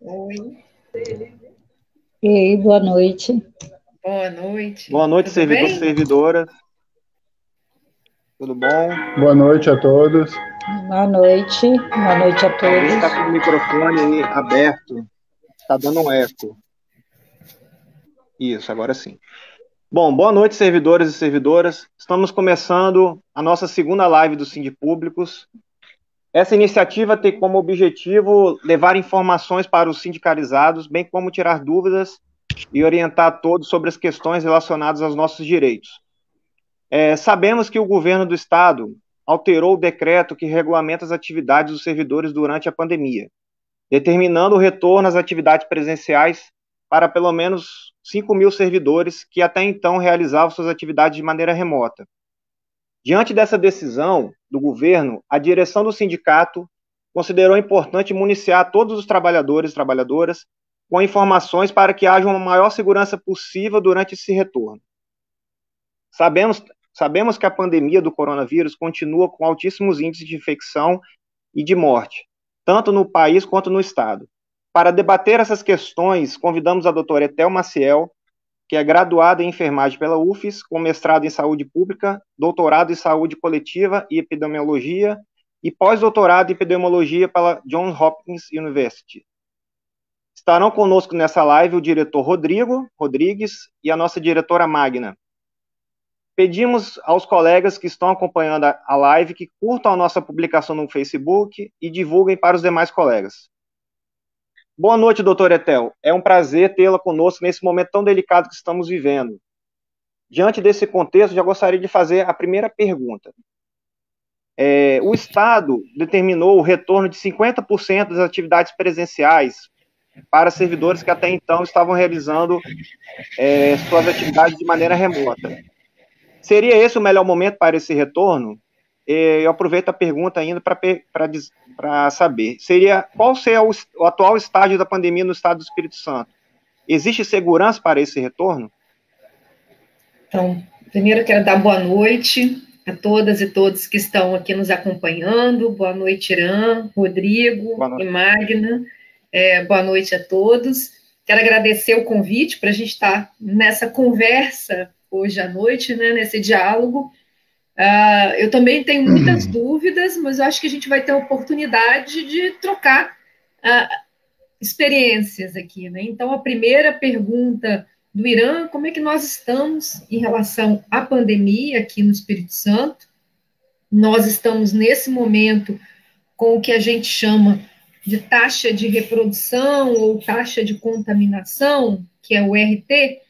Oi. E aí, boa noite. Boa noite. Boa noite, Tudo servidor, bem? servidoras. Tudo bom? Boa noite a todos. Boa noite a Alguém está todos. com o microfone aí aberto? Está dando um eco. Isso, agora sim. Bom, boa noite, servidores e servidoras. Estamos começando a nossa segunda live do Sindipúblicos. Essa iniciativa tem como objetivo levar informações para os sindicalizados, bem como tirar dúvidas e orientar todos sobre as questões relacionadas aos nossos direitos. Sabemos que o governo do Estado alterou o decreto que regulamenta as atividades dos servidores durante a pandemia, determinando o retorno às atividades presenciais para pelo menos 5.000 servidores que até então realizavam suas atividades de maneira remota. Diante dessa decisão do governo, a direção do sindicato considerou importante municiar todos os trabalhadores e trabalhadoras com informações para que haja uma maior segurança possível durante esse retorno. Sabemos que a pandemia do coronavírus continua com altíssimos índices de infecção e de morte, tanto no país quanto no Estado. Para debater essas questões, convidamos a doutora Etel Maciel, que é graduada em enfermagem pela UFES, com mestrado em saúde pública, doutorado em saúde coletiva e epidemiologia e pós-doutorado em epidemiologia pela Johns Hopkins University. Estarão conosco nessa live o diretor Rodrigo Rodrigues e a nossa diretora Magna. Pedimos aos colegas que estão acompanhando a live que curtam a nossa publicação no Facebook e divulguem para os demais colegas. Boa noite, doutora Etel. É um prazer tê-la conosco nesse momento tão delicado que estamos vivendo. Diante desse contexto, já gostaria de fazer a primeira pergunta. O Estado determinou o retorno de 50% das atividades presenciais para servidores que até então estavam realizando suas atividades de maneira remota. Seria esse o melhor momento para esse retorno? Eu aproveito a pergunta ainda para saber. Qual seria o atual estágio da pandemia no estado do Espírito Santo? Existe segurança para esse retorno? Então, primeiro eu quero dar boa noite a todas e todos que estão aqui nos acompanhando. Boa noite, Irã, Rodrigo e Magna. Boa noite a todos. Quero agradecer o convite para a gente estar nessa conversa hoje à noite, né, nesse diálogo. Eu também tenho muitas dúvidas, mas eu acho que a gente vai ter a oportunidade de trocar experiências aqui, né? Então, a primeira pergunta do Irã, como é que nós estamos em relação à pandemia aqui no Espírito Santo? Nós estamos, nesse momento, com o que a gente chama de taxa de reprodução ou taxa de contaminação, que é o RT,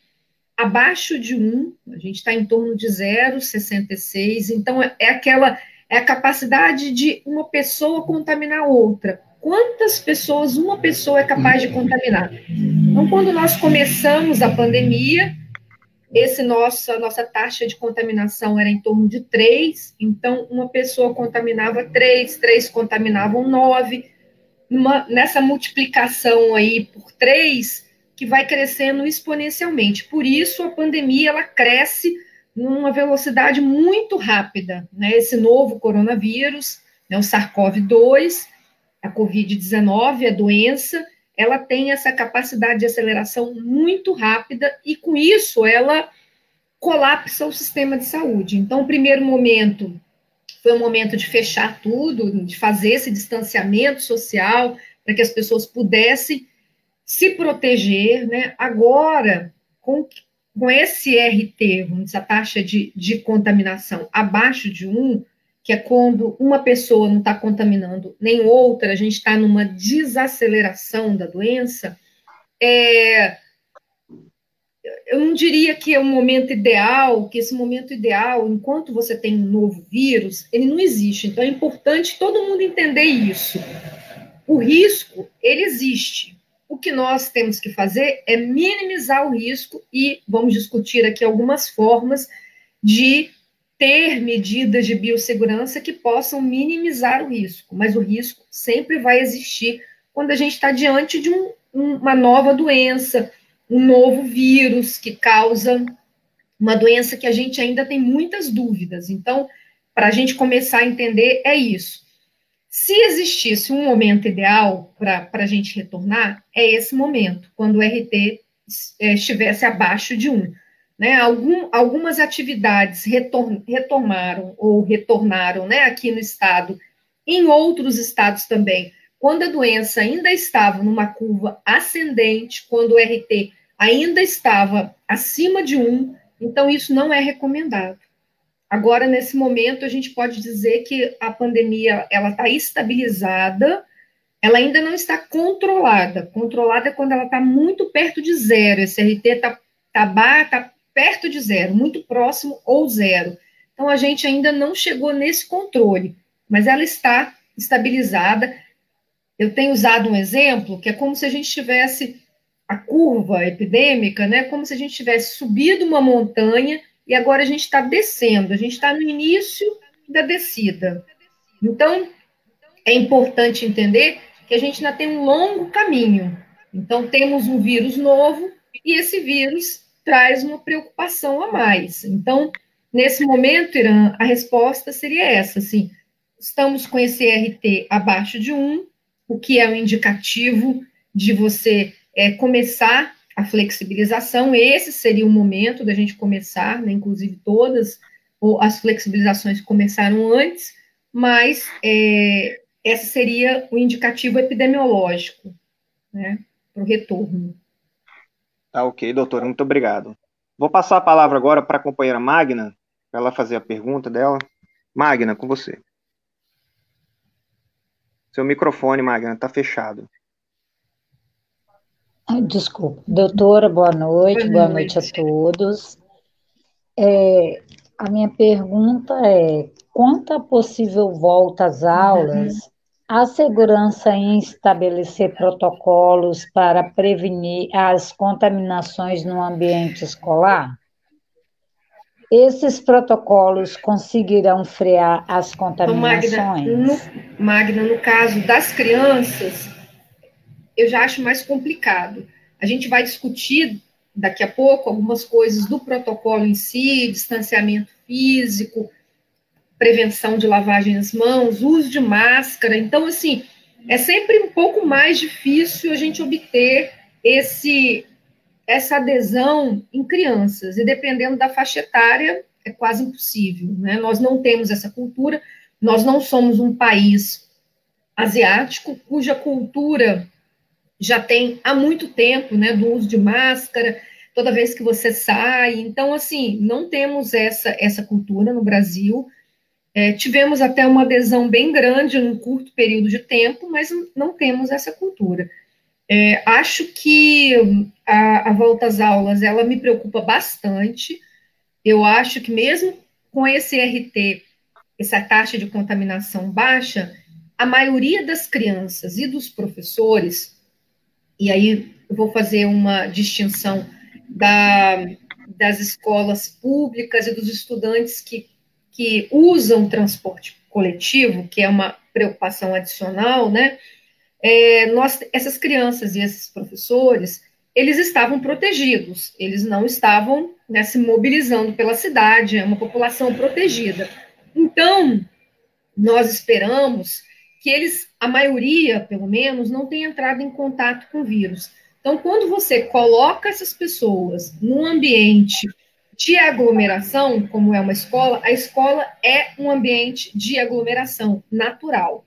abaixo de 1, a gente está em torno de 0,66, então é a capacidade de uma pessoa contaminar outra. Quantas pessoas uma pessoa é capaz de contaminar? Então, quando nós começamos a pandemia, nossa taxa de contaminação era em torno de 3, então uma pessoa contaminava 3 contaminavam 9, nessa multiplicação aí por 3, que vai crescendo exponencialmente. Por isso, a pandemia ela cresce numa velocidade muito rápida, né? Esse novo coronavírus, né, o SARS-CoV-2, a Covid-19, a doença, ela tem essa capacidade de aceleração muito rápida e, com isso, ela colapsa o sistema de saúde. Então, o primeiro momento foi um momento de fechar tudo, de fazer esse distanciamento social, para que as pessoas pudessem se proteger, né? Agora, com esse RT, essa taxa de contaminação abaixo de 1, que é quando uma pessoa não está contaminando nem outra, a gente está numa desaceleração da doença, eu não diria que é um momento ideal, que esse momento ideal, enquanto você tem um novo vírus, ele não existe. Então, é importante todo mundo entender isso. O risco, ele existe. O que nós temos que fazer é minimizar o risco e vamos discutir aqui algumas formas de ter medidas de biossegurança que possam minimizar o risco, mas o risco sempre vai existir quando a gente está diante de uma nova doença, um novo vírus que causa uma doença que a gente ainda tem muitas dúvidas. Então, para a gente começar a entender, é isso. Se existisse um momento ideal para a gente retornar, é esse momento, quando o RT estivesse abaixo de 1. Né? Algumas atividades retornaram né, aqui no estado, em outros estados também, quando a doença ainda estava numa curva ascendente, quando o RT ainda estava acima de 1, então isso não é recomendado. Agora, nesse momento, a gente pode dizer que a pandemia ela está estabilizada, ela ainda não está controlada. Controlada é quando ela está muito perto de zero. Esse RT está perto de zero, muito próximo ou zero. Então, a gente ainda não chegou nesse controle, mas ela está estabilizada. Eu tenho usado um exemplo que é como se a gente tivesse a curva epidêmica, né? Como se a gente tivesse subido uma montanha e agora a gente está descendo, a gente está no início da descida. Então, é importante entender que a gente ainda tem um longo caminho. Então, temos um vírus novo e esse vírus traz uma preocupação a mais. Então, nesse momento, Irã, a resposta seria essa, assim, estamos com esse RT abaixo de 1, o que é um indicativo de você começar a flexibilização. Esse seria o momento da gente começar, né, inclusive todas as flexibilizações começaram antes, mas esse seria o indicativo epidemiológico, né, para o retorno. Tá ok, doutora, muito obrigado. Vou passar a palavra agora para a companheira Magna, para ela fazer a pergunta dela. Magna, com você. Seu microfone, Magna, está fechado. Desculpa. Doutora, boa noite a todos. A minha pergunta é, quanto à possível volta às aulas, há segurança em estabelecer protocolos para prevenir as contaminações no ambiente escolar? Esses protocolos conseguirão frear as contaminações? Então, Magna, no caso das crianças, eu já acho mais complicado. A gente vai discutir daqui a pouco algumas coisas do protocolo em si, distanciamento físico, prevenção de lavagem das mãos, uso de máscara. Então, assim, é sempre um pouco mais difícil a gente obter essa adesão em crianças, e dependendo da faixa etária, é quase impossível, né? Nós não temos essa cultura, nós não somos um país asiático, cuja cultura já tem há muito tempo, né, do uso de máscara, toda vez que você sai. Então, assim, não temos essa cultura no Brasil. Tivemos até uma adesão bem grande num curto período de tempo, mas não temos essa cultura. Acho que a volta às aulas, ela me preocupa bastante. Eu acho que mesmo com esse RT, essa taxa de contaminação baixa, a maioria das crianças e dos professores, e aí eu vou fazer uma distinção das escolas públicas e dos estudantes que usam transporte coletivo, que é uma preocupação adicional, né? Essas crianças e esses professores, eles estavam protegidos, eles não estavam, né, se mobilizando pela cidade, é uma população protegida. Então, nós esperamos que a maioria, pelo menos, não tenha entrado em contato com o vírus. Então, quando você coloca essas pessoas num ambiente de aglomeração, como é uma escola, a escola é um ambiente de aglomeração natural.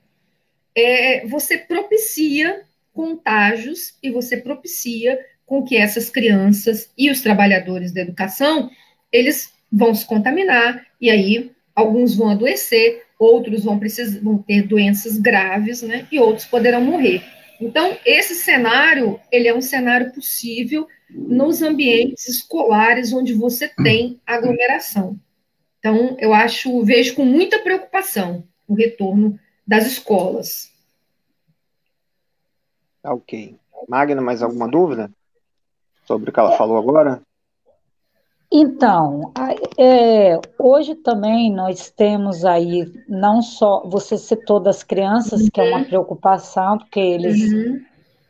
Você propicia contágios e você propicia com que essas crianças e os trabalhadores da educação, eles vão se contaminar, e aí alguns vão adoecer, outros vão ter doenças graves, né, e outros poderão morrer. Então, esse cenário, ele é um cenário possível nos ambientes escolares onde você tem aglomeração. Então, vejo com muita preocupação o retorno das escolas. Ok. Magna, mais alguma dúvida sobre o que ela falou agora? Então, hoje também nós temos aí, não só, você citou das crianças, que é uma preocupação, porque eles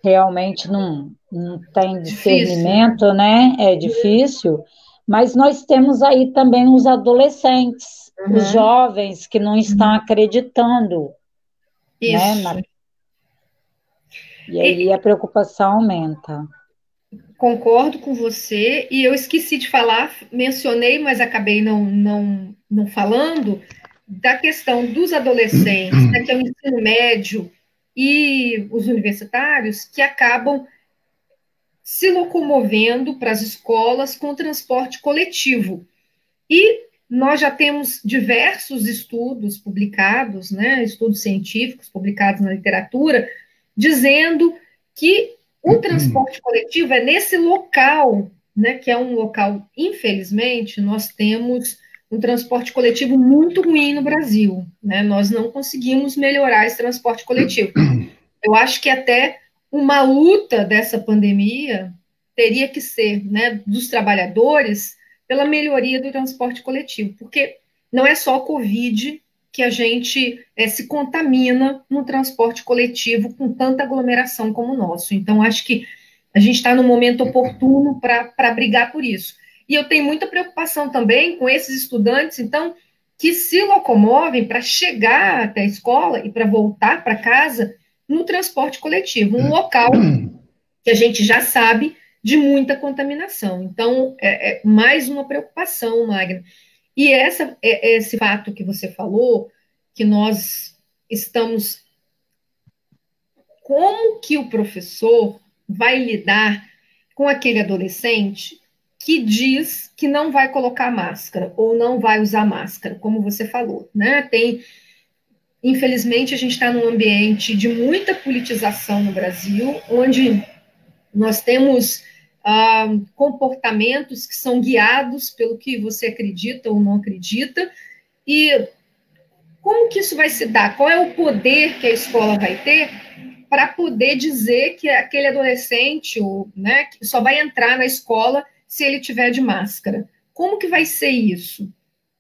realmente não têm discernimento, né? É difícil, mas nós temos aí também os adolescentes, os jovens que não estão acreditando. né? E aí a preocupação aumenta. Concordo com você, e eu esqueci de falar, mencionei, mas acabei não falando, da questão dos adolescentes, né, que é o ensino médio e os universitários, que acabam se locomovendo para as escolas com transporte coletivo. E nós já temos diversos estudos publicados, né, estudos científicos publicados na literatura, dizendo que o transporte coletivo é nesse local, né, que é um local, infelizmente, nós temos um transporte coletivo muito ruim no Brasil, né? Nós não conseguimos melhorar esse transporte coletivo. Eu acho que até uma luta dessa pandemia teria que ser, né, dos trabalhadores pela melhoria do transporte coletivo, porque não é só Covid que a gente se contamina no transporte coletivo com tanta aglomeração como o nosso. Então, acho que a gente está no momento oportuno para brigar por isso. E eu tenho muita preocupação também com esses estudantes, então, que se locomovem para chegar até a escola e para voltar para casa no transporte coletivo, um local que a gente já sabe de muita contaminação. Então, é mais uma preocupação, Magna. E esse fato que você falou, que nós estamos. Como que o professor vai lidar com aquele adolescente que diz que não vai colocar máscara ou não vai usar máscara, como você falou, né? Infelizmente, a gente está num ambiente de muita politização no Brasil, onde nós temos comportamentos que são guiados pelo que você acredita ou não acredita, e como que isso vai se dar? Qual é o poder que a escola vai ter para poder dizer que aquele adolescente, né, só vai entrar na escola se ele tiver de máscara? Como que vai ser isso?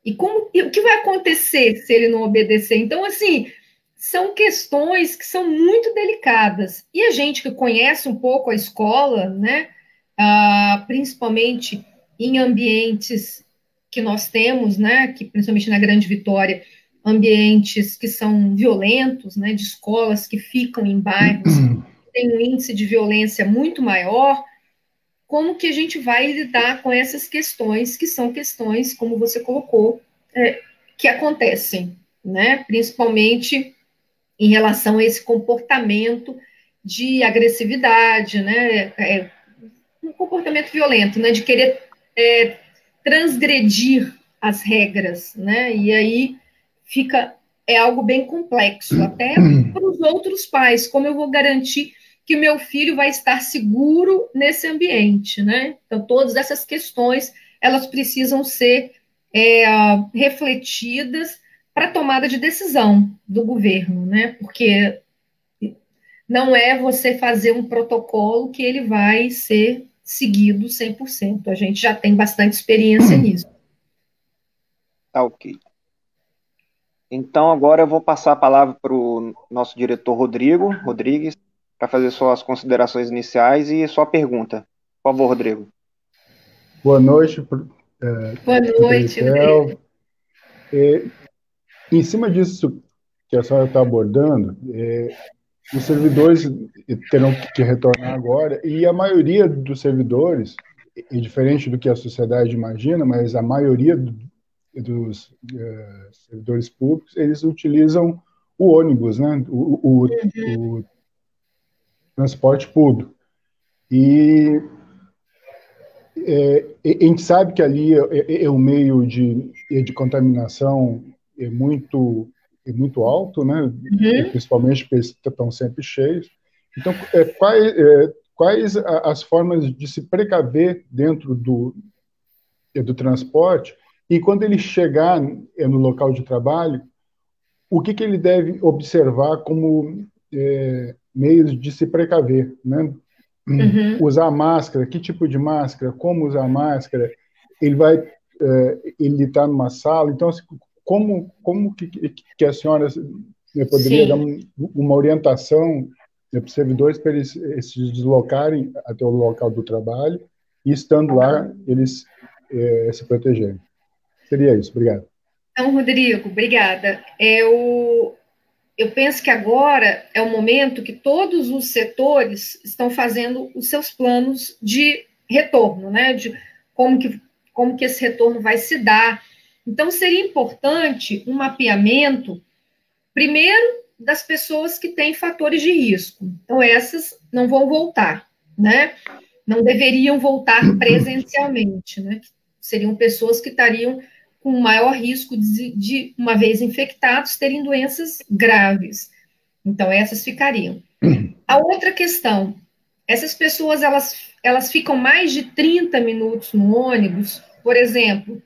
E o que vai acontecer se ele não obedecer? Então, assim, são questões que são muito delicadas. E a gente que conhece um pouco a escola, né, principalmente em ambientes que nós temos, né, que principalmente na Grande Vitória, ambientes que são violentos, né, de escolas que ficam em bairros que têm um índice de violência muito maior, como que a gente vai lidar com essas questões, que são questões, como você colocou, que acontecem, né, principalmente em relação a esse comportamento de agressividade, né, um comportamento violento, né, de querer transgredir as regras, né, e aí é algo bem complexo, até para os outros pais, como eu vou garantir que o meu filho vai estar seguro nesse ambiente, né? Então, todas essas questões, elas precisam ser refletidas para a tomada de decisão do governo, né? Porque não é você fazer um protocolo que ele vai ser seguido 100%. A gente já tem bastante experiência nisso. Tá ok. Então, agora eu vou passar a palavra para o nosso diretor Rodrigo Rodrigues, para fazer suas considerações iniciais e sua pergunta. Por favor, Rodrigo. Boa noite. Boa noite, Rodrigo. Em cima disso que a senhora está abordando, os servidores terão que retornar agora, e a maioria dos servidores, e diferente do que a sociedade imagina, mas a maioria dos servidores públicos, eles utilizam o ônibus, né? O transporte público. E a gente sabe que ali é um meio de contaminação muito alto, né? Principalmente porque eles estão sempre cheios. Então, quais as formas de se precaver dentro do transporte, e quando ele chegar no local de trabalho, o que ele deve observar como meios de se precaver, né? Usar máscara, que tipo de máscara, como usar máscara, ele está numa sala, então assim, como que a senhora poderia dar uma orientação para os servidores para eles se deslocarem até o local do trabalho e, estando lá, eles se protegerem? Seria isso. Obrigado. Então, Rodrigo, obrigada. eu penso que agora é o momento que todos os setores estão fazendo os seus planos de retorno, né? De como que esse retorno vai se dar. Então, seria importante um mapeamento, primeiro, das pessoas que têm fatores de risco. Então, essas não vão voltar, né? Não deveriam voltar presencialmente, né? Seriam pessoas que estariam com maior risco de, uma vez infectados, terem doenças graves. Então, essas ficariam. A outra questão, essas pessoas, elas ficam mais de 30 minutos no ônibus, por exemplo,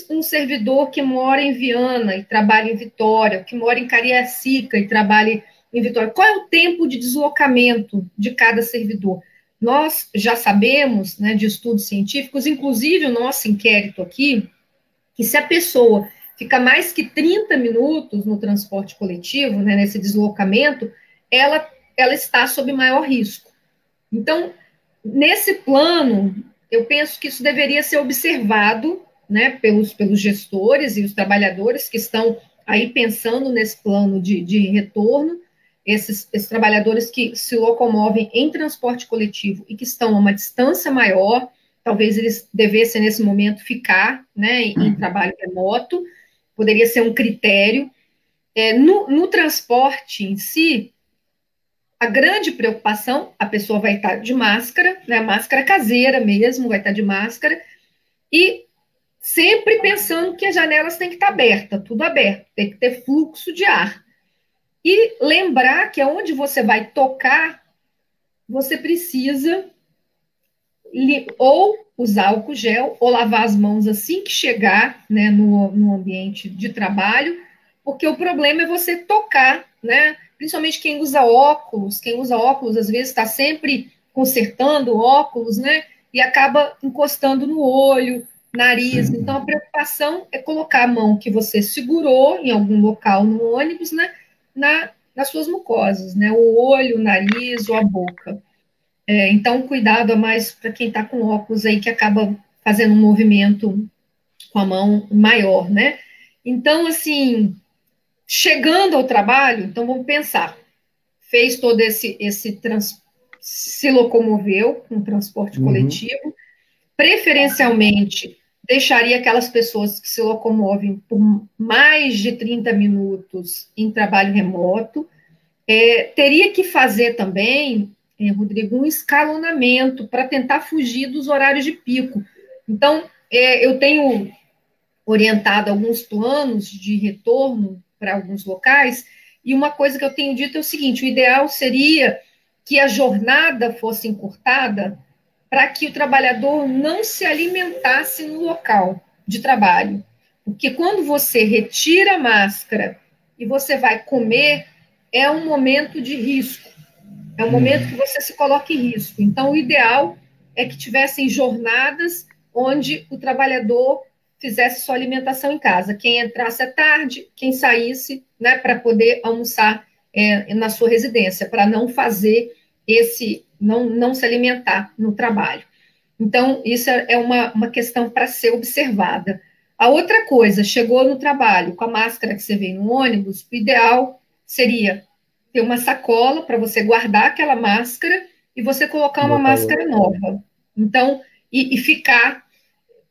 um servidor que mora em Viana e trabalha em Vitória, que mora em Cariacica e trabalha em Vitória. Qual é o tempo de deslocamento de cada servidor? Nós já sabemos, né, de estudos científicos, inclusive o nosso inquérito aqui, que se a pessoa fica mais que 30 minutos no transporte coletivo, né, nesse deslocamento, ela está sob maior risco. Então, nesse plano, eu penso que isso deveria ser observado, né, pelos gestores e os trabalhadores que estão aí pensando nesse plano de retorno, esses trabalhadores que se locomovem em transporte coletivo e que estão a uma distância maior, talvez eles devessem, nesse momento, ficar, né, em trabalho remoto, poderia ser um critério. No transporte em si, a grande preocupação, a pessoa vai estar de máscara, né, máscara caseira mesmo, vai estar de máscara, e sempre pensando que as janelas têm que estar abertas, tudo aberto, tem que ter fluxo de ar. E lembrar que aonde você vai tocar, você precisa ou usar álcool gel, ou lavar as mãos assim que chegar, né, no ambiente de trabalho, porque o problema é você tocar, né? Principalmente quem usa óculos às vezes está sempre consertando óculos, né? E acaba encostando no olho, nariz. Então, a preocupação é colocar a mão que você segurou em algum local no ônibus, né? Nas suas mucosas, né? O olho, o nariz ou a boca. Então, cuidado a mais para quem está com óculos aí, que acaba fazendo um movimento com a mão maior, né? Então, assim, chegando ao trabalho, então vamos pensar, fez todo se locomoveu com transporte coletivo, preferencialmente deixaria aquelas pessoas que se locomovem por mais de 30 minutos em trabalho remoto, teria que fazer também, Rodrigo, um escalonamento para tentar fugir dos horários de pico. Então, eu tenho orientado alguns planos de retorno para alguns locais, e uma coisa que eu tenho dito é o seguinte: o ideal seria que a jornada fosse encurtada para que o trabalhador não se alimentasse no local de trabalho. Porque quando você retira a máscara e você vai comer, é um momento de risco. É um momento que você se coloca em risco. Então, o ideal é que tivessem jornadas onde o trabalhador fizesse sua alimentação em casa. Quem entrasse à tarde, quem saísse, né, para poder almoçar na sua residência, para não fazer não se alimentar no trabalho. Então, isso é uma questão para ser observada. A outra coisa, chegou no trabalho com a máscara que você vê no ônibus, o ideal seria ter uma sacola para você guardar aquela máscara e você colocar uma máscara nova. Então, e ficar...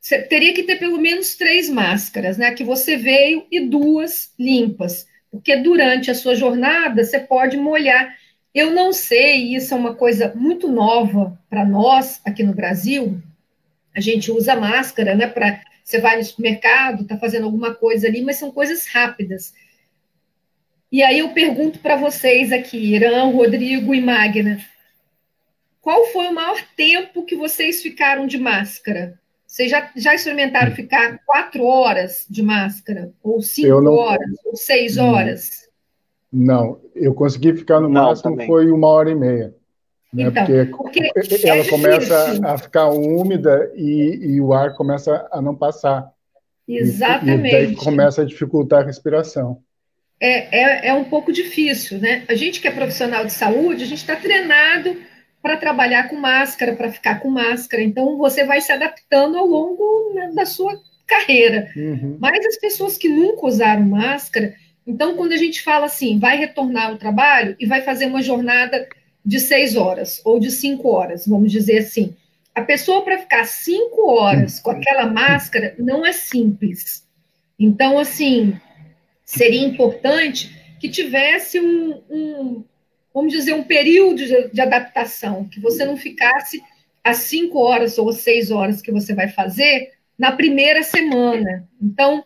Você teria que ter pelo menos 3 máscaras, né? Que você veio e 2 limpas. Porque durante a sua jornada, você pode molhar. Eu não sei, isso é uma coisa muito nova para nós aqui no Brasil. A gente usa máscara, né? Você vai no supermercado, está fazendo alguma coisa ali, mas são coisas rápidas. E aí eu pergunto para vocês aqui, Irã, Rodrigo e Magna, qual foi o maior tempo que vocês ficaram de máscara? Vocês já experimentaram ficar 4 horas de máscara? Ou 5 horas? Ou 6 horas? Não, eu consegui ficar no máximo, também. Foi 1h30. Né? Então, porque ela começa a ficar úmida e o ar começa a não passar. Exatamente. E daí começa a dificultar a respiração. É um pouco difícil, né? A gente que é profissional de saúde, a gente está treinado para trabalhar com máscara, para ficar com máscara. Então, você vai se adaptando ao longo, né, da sua carreira. Mas as pessoas que nunca usaram máscara, Então, quando a gente fala assim, vai retornar ao trabalho e vai fazer uma jornada de 6 horas ou de 5 horas, vamos dizer assim, a pessoa para ficar 5 horas com aquela máscara não é simples. Então, assim, seria importante que tivesse vamos dizer, um período de adaptação, que você não ficasse as 5 horas ou 6 horas que você vai fazer na primeira semana. Então,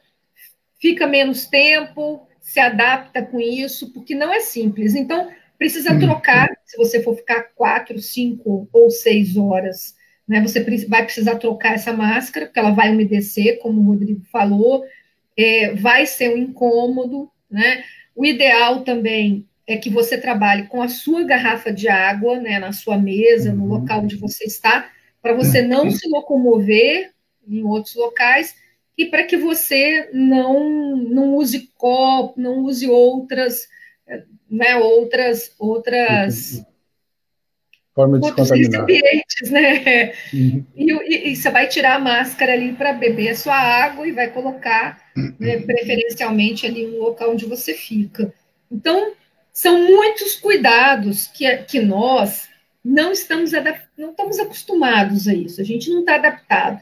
fica menos tempo, se adapta com isso, porque não é simples. Então, precisa trocar, se você for ficar 4, 5 ou 6 horas, né, você vai precisar trocar essa máscara, porque ela vai umedecer, como o Rodrigo falou, vai ser um incômodo, né? O ideal também é que você trabalhe com a sua garrafa de água, né, na sua mesa, no local onde você está, para você não se locomover em outros locais e para que você não use copo, não use outras forma de outros recipientes, né? E você vai tirar a máscara ali para beber a sua água e vai colocar, né, preferencialmente ali no local onde você fica. Então, são muitos cuidados que nós não estamos acostumados a isso, a gente não está adaptado.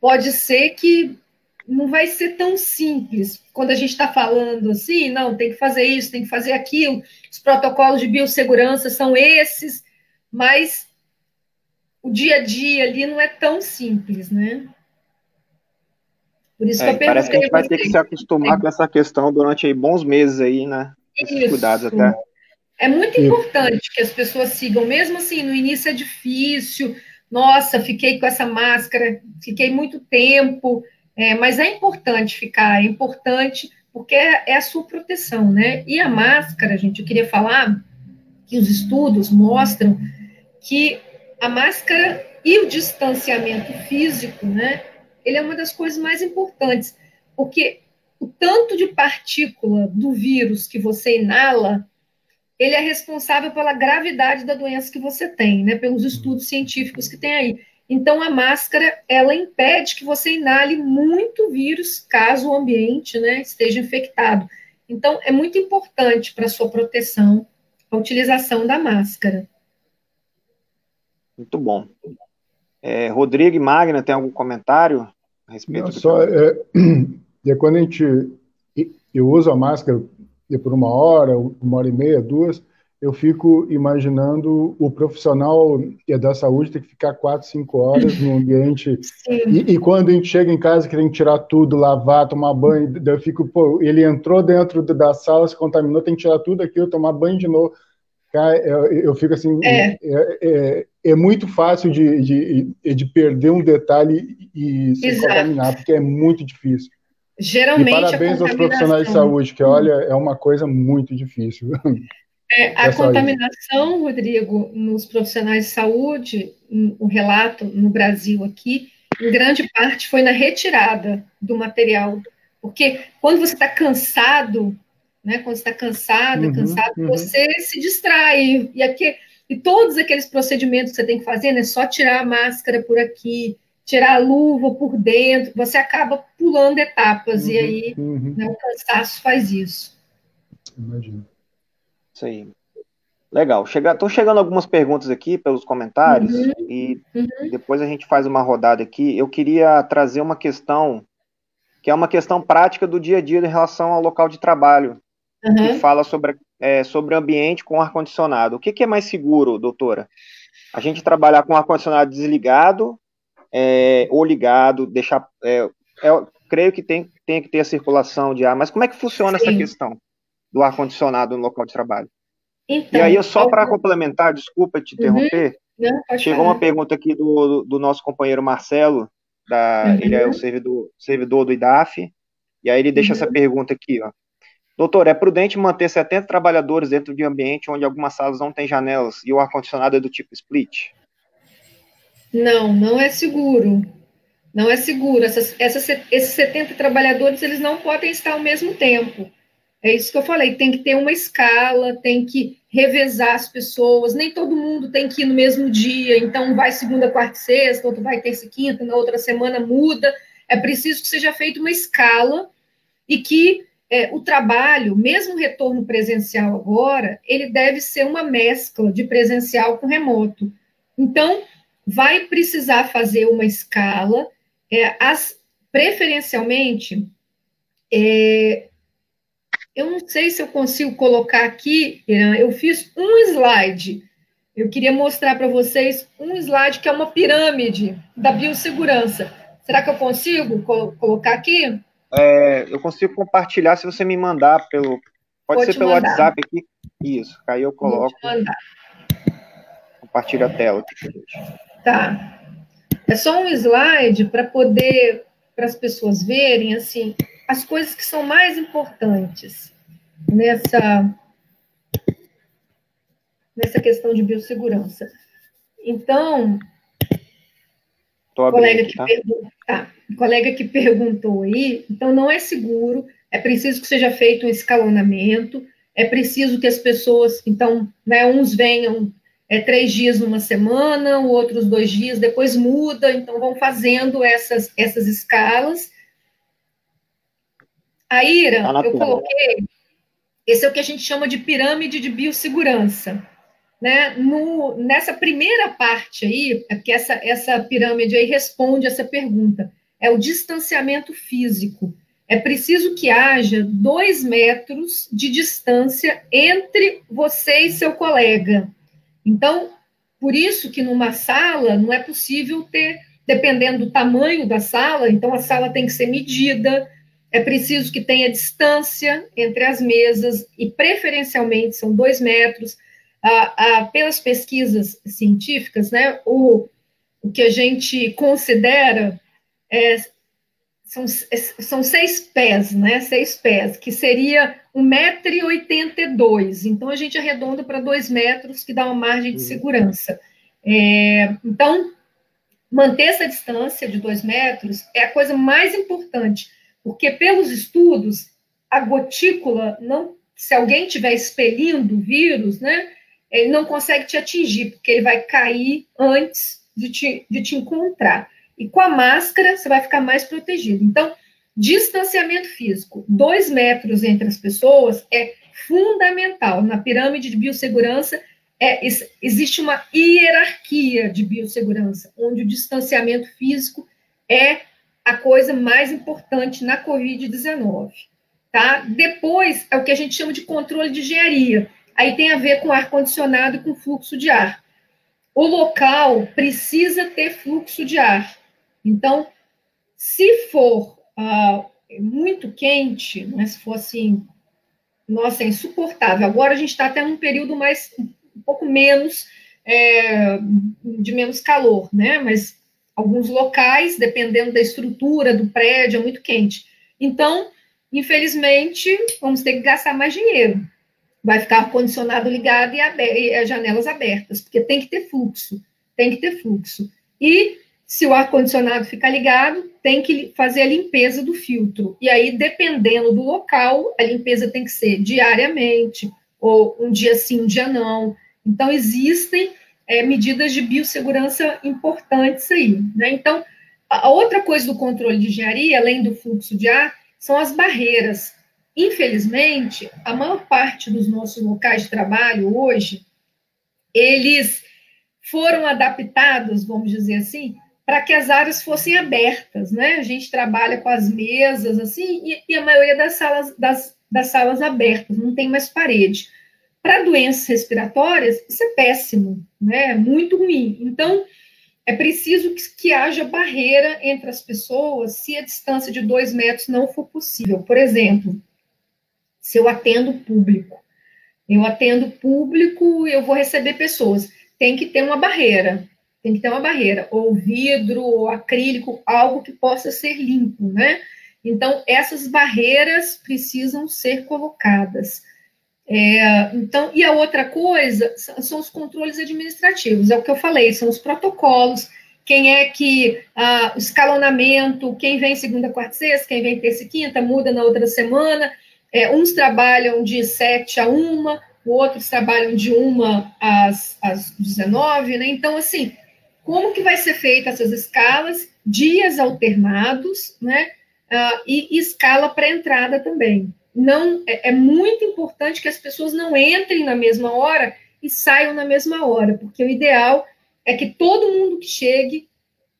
Pode ser que não vai ser tão simples quando a gente está falando assim, não, tem que fazer isso, tem que fazer aquilo, os protocolos de biossegurança são esses, mas o dia a dia ali não é tão simples, né? Por isso que eu perguntei. Parece que a gente vai ter que se acostumar com essa questão durante aí bons meses aí, né? Esses cuidados até. É muito importante que as pessoas sigam, mesmo assim, no início é difícil, nossa, fiquei com essa máscara, fiquei muito tempo, mas é importante ficar, é importante, porque é a sua proteção, né? E a máscara, gente, eu queria falar que os estudos mostram que a máscara e o distanciamento físico, né, ele é uma das coisas mais importantes, porque o tanto de partícula do vírus que você inala, ele é responsável pela gravidade da doença que você tem, né, pelos estudos científicos que tem aí. Então, a máscara, ela impede que você inale muito vírus, caso o ambiente, né, esteja infectado. Então, é muito importante para a sua proteção a utilização da máscara. Muito bom. Rodrigo e Magna, tem algum comentário a respeito do que... quando eu uso a máscara por 1 hora, 1 hora e meia, 2, eu fico imaginando o profissional da saúde ter que ficar 4, 5 horas no ambiente. E quando a gente chega em casa, que tem que tirar tudo, lavar, tomar banho, eu fico, ele entrou dentro da sala, se contaminou, tem que tirar tudo aquilo, tomar banho de novo. Cara, eu fico assim, é muito fácil de perder um detalhe e se contaminar, porque é muito difícil. Geralmente, e parabéns aos profissionais de saúde, que olha, é uma coisa muito difícil. A contaminação, Rodrigo, nos profissionais de saúde, o relato no Brasil aqui, em grande parte foi na retirada do material, porque quando você está cansado, né, quando você está cansado, você se distrai, e todos aqueles procedimentos que você tem que fazer, né, só tirar a máscara por aqui, tirar a luva por dentro, você acaba pulando etapas, e aí né, o cansaço faz isso. Imagina. Isso aí. Legal. Estão chegando algumas perguntas aqui pelos comentários, e depois a gente faz uma rodada aqui. Eu queria trazer uma questão, que é uma questão prática do dia a dia em relação ao local de trabalho, que fala sobre ambiente com ar-condicionado. O que é mais seguro, doutora? A gente trabalhar com ar-condicionado desligado ou ligado, deixar... eu creio que tem que ter a circulação de ar, mas como é que funciona essa questão do ar-condicionado no local de trabalho? Então, e aí, só para complementar, desculpa te interromper, chegou uma pergunta aqui do nosso companheiro Marcelo, ele é o servidor do IDAF, e aí ele deixa essa pergunta aqui, ó. Doutor, é prudente manter 70 trabalhadores dentro de um ambiente onde algumas salas não têm janelas e o ar-condicionado é do tipo split? Não é seguro. Não é seguro. Esses 70 trabalhadores, eles não podem estar ao mesmo tempo. É isso que eu falei, tem que ter uma escala, tem que revezar as pessoas, nem todo mundo tem que ir no mesmo dia, então vai segunda, quarta e sexta, outro vai terça e quinta, na outra semana muda. É preciso que seja feita uma escala e que o trabalho, mesmo o retorno presencial agora, ele deve ser uma mescla de presencial com remoto. Então, vai precisar fazer uma escala, preferencialmente, eu não sei se eu consigo colocar aqui, Irã, eu fiz um slide. Eu queria mostrar para vocês um slide que é uma pirâmide da biossegurança. Será que eu consigo colocar aqui? Eu consigo compartilhar se você me mandar pelo... Pode ser pelo WhatsApp aqui. Isso, aí eu coloco. Vou te mandar. Compartilha a tela aqui, gente. Tá. É só um slide para as pessoas verem, assim, as coisas que são mais importantes nessa questão de biossegurança. Então, o colega que perguntou aí, então não é seguro, é preciso que seja feito um escalonamento, é preciso que as pessoas, então, né, uns venham 3 dias numa semana, outros 2 dias, depois muda, então vão fazendo essas escalas. A Ira, eu coloquei, esse é o que a gente chama de pirâmide de biossegurança. Né? Nessa primeira parte aí, que essa pirâmide aí responde essa pergunta, é o distanciamento físico. É preciso que haja 2 metros de distância entre você e seu colega. Então, por isso que numa sala não é possível ter, dependendo do tamanho da sala, então a sala tem que ser medida, é preciso que tenha distância entre as mesas, e preferencialmente são 2 metros. Pelas pesquisas científicas, né, o que a gente considera são 6 pés, né, 6 pés, que seria 1,82 m. Então, a gente arredonda para 2 metros, que dá uma margem de segurança. Então, manter essa distância de 2 metros é a coisa mais importante, porque pelos estudos, a gotícula, se alguém estiver expelindo o vírus, né, ele não consegue te atingir, porque ele vai cair antes de te encontrar. E com a máscara, você vai ficar mais protegido. Então, distanciamento físico, 2 metros entre as pessoas é fundamental. Na pirâmide de biossegurança, existe uma hierarquia de biossegurança, onde o distanciamento físico é a coisa mais importante na Covid-19. Tá? Depois, é o que a gente chama de controle de engenharia. Aí tem a ver com ar-condicionado e com fluxo de ar. O local precisa ter fluxo de ar. Então, se for muito quente, né, se for assim, nossa, é insuportável. Agora a gente está até num período um pouco menos, de menos calor, né? Mas alguns locais, dependendo da estrutura do prédio, é muito quente. Então, infelizmente, vamos ter que gastar mais dinheiro. Vai ficar ar-condicionado ligado e as janelas abertas, porque tem que ter fluxo, E se o ar-condicionado ficar ligado, tem que fazer a limpeza do filtro. E aí, dependendo do local, a limpeza tem que ser diariamente, ou um dia sim, um dia não. Então, existem medidas de biossegurança importantes aí, né? Então, a outra coisa do controle de engenharia, além do fluxo de ar, são as barreiras. Infelizmente, a maior parte dos nossos locais de trabalho hoje, eles foram adaptados, vamos dizer assim, para que as áreas fossem abertas, né? A gente trabalha com as mesas, assim, e a maioria das salas abertas, não tem mais parede. Para doenças respiratórias, isso é péssimo, né? Muito ruim. Então, é preciso que haja barreira entre as pessoas se a distância de 2 metros não for possível. Por exemplo, se eu atendo público, eu vou receber pessoas, tem que ter uma barreira, ou vidro, ou acrílico, algo que possa ser limpo, né? Então, essas barreiras precisam ser colocadas. Então, e a outra coisa são os controles administrativos, é o que eu falei, são os protocolos, quem é que, o escalonamento, quem vem segunda, quarta e sexta, quem vem terça e quinta, muda na outra semana, uns trabalham de 7 a 1, outros trabalham de 1 às 19, né? Então, assim, como que vai ser feita essas escalas, dias alternados, né? E escala para entrada também. não é muito importante que as pessoas não entrem na mesma hora e saiam na mesma hora, porque o ideal é que todo mundo que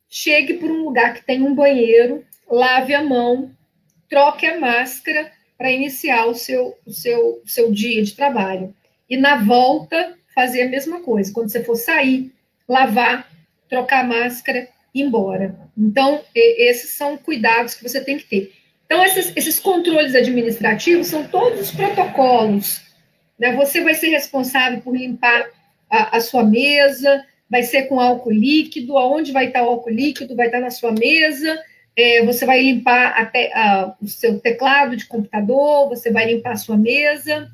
chegue por um lugar que tem um banheiro, lave a mão, troque a máscara para iniciar o seu dia de trabalho. E na volta, fazer a mesma coisa. Quando você for sair, lavar, trocar a máscara e ir embora. Então, esses são cuidados que você tem que ter. Então, esses controles administrativos são todos os protocolos. Né? Você vai ser responsável por limpar a sua mesa, vai ser com álcool líquido, aonde vai estar o álcool líquido, vai estar na sua mesa, você vai limpar até o seu teclado de computador, você vai limpar a sua mesa.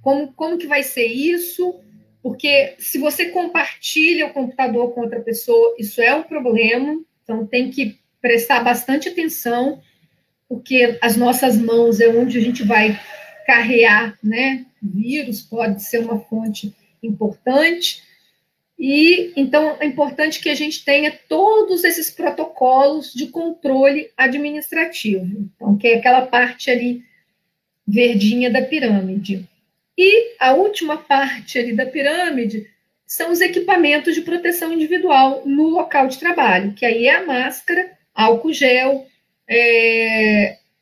Como que vai ser isso? Porque se você compartilha o computador com outra pessoa, isso é um problema, então tem que prestar bastante atenção, porque as nossas mãos é onde a gente vai carrear, né? O vírus pode ser uma fonte importante, e então é importante que a gente tenha todos esses protocolos de controle administrativo, então, que é aquela parte ali verdinha da pirâmide. E a última parte ali da pirâmide são os equipamentos de proteção individual no local de trabalho, que aí é a máscara, álcool gel,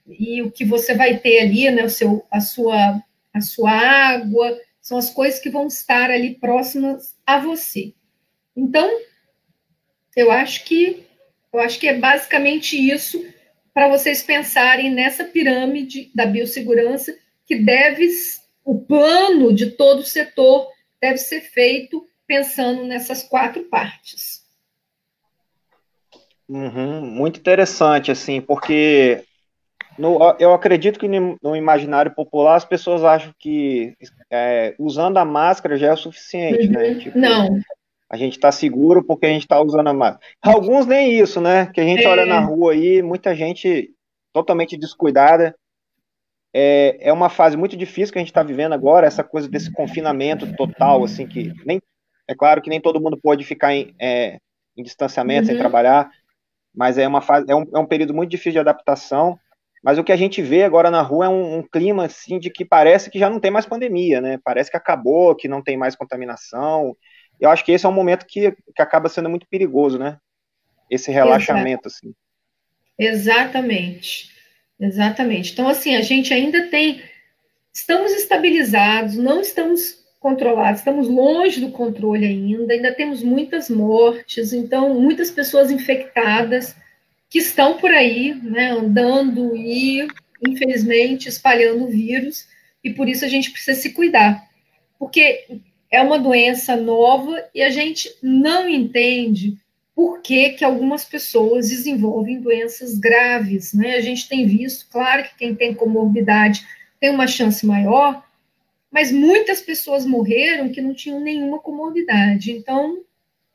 e o que você vai ter ali, né, a sua água, são as coisas que vão estar ali próximas a você. Então, eu acho que é basicamente isso para vocês pensarem nessa pirâmide da biossegurança, que o plano de todo o setor deve ser feito pensando nessas 4 partes. Muito interessante, assim, porque eu acredito que no imaginário popular as pessoas acham que usando a máscara já é o suficiente, né? Tipo, não. A gente está seguro porque a gente está usando a máscara. Alguns nem isso, né? Que a gente olha na rua aí, muita gente totalmente descuidada. É uma fase muito difícil que a gente está vivendo agora, essa coisa desse confinamento total, assim, que é claro que nem todo mundo pode ficar em distanciamento, sem trabalhar, mas é uma fase, é um período muito difícil de adaptação. Mas o que a gente vê agora na rua é um clima assim de que parece que já não tem mais pandemia, né? Parece que acabou, que não tem mais contaminação. Eu acho que esse é um momento que acaba sendo muito perigoso, né? Esse relaxamento, assim. Exatamente. Então, assim, a gente ainda estamos estabilizados, não estamos controlados, estamos longe do controle ainda temos muitas mortes, então, muitas pessoas infectadas que estão por aí, né, andando e, infelizmente, espalhando o vírus, e por isso a gente precisa se cuidar, porque é uma doença nova e a gente não entende por que algumas pessoas desenvolvem doenças graves, né? A gente tem visto, claro que quem tem comorbidade tem uma chance maior, mas muitas pessoas morreram que não tinham nenhuma comorbidade. Então,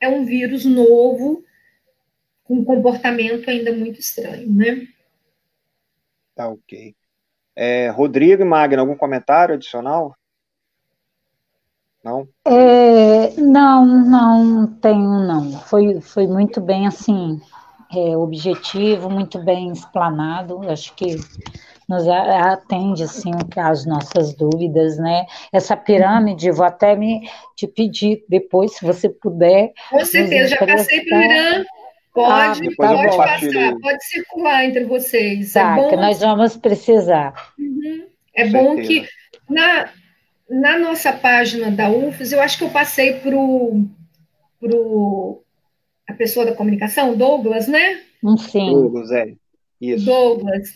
é um vírus novo, com um comportamento ainda muito estranho, né? Tá, ok. Rodrigo e Magna, algum comentário adicional? Não? Não tenho, não. Foi muito bem, assim, objetivo, muito bem explanado. Acho que nos atende, assim, às nossas dúvidas, né? Essa pirâmide, vou até te pedir depois, se você puder. Com certeza, já passei para o Irã. Pode passar, pode circular entre vocês. Tá, é bom que nós vamos precisar. É bom que na nossa página da UFES, eu acho que eu passei para a pessoa da comunicação, Douglas, né? Sim. Douglas, isso. Douglas,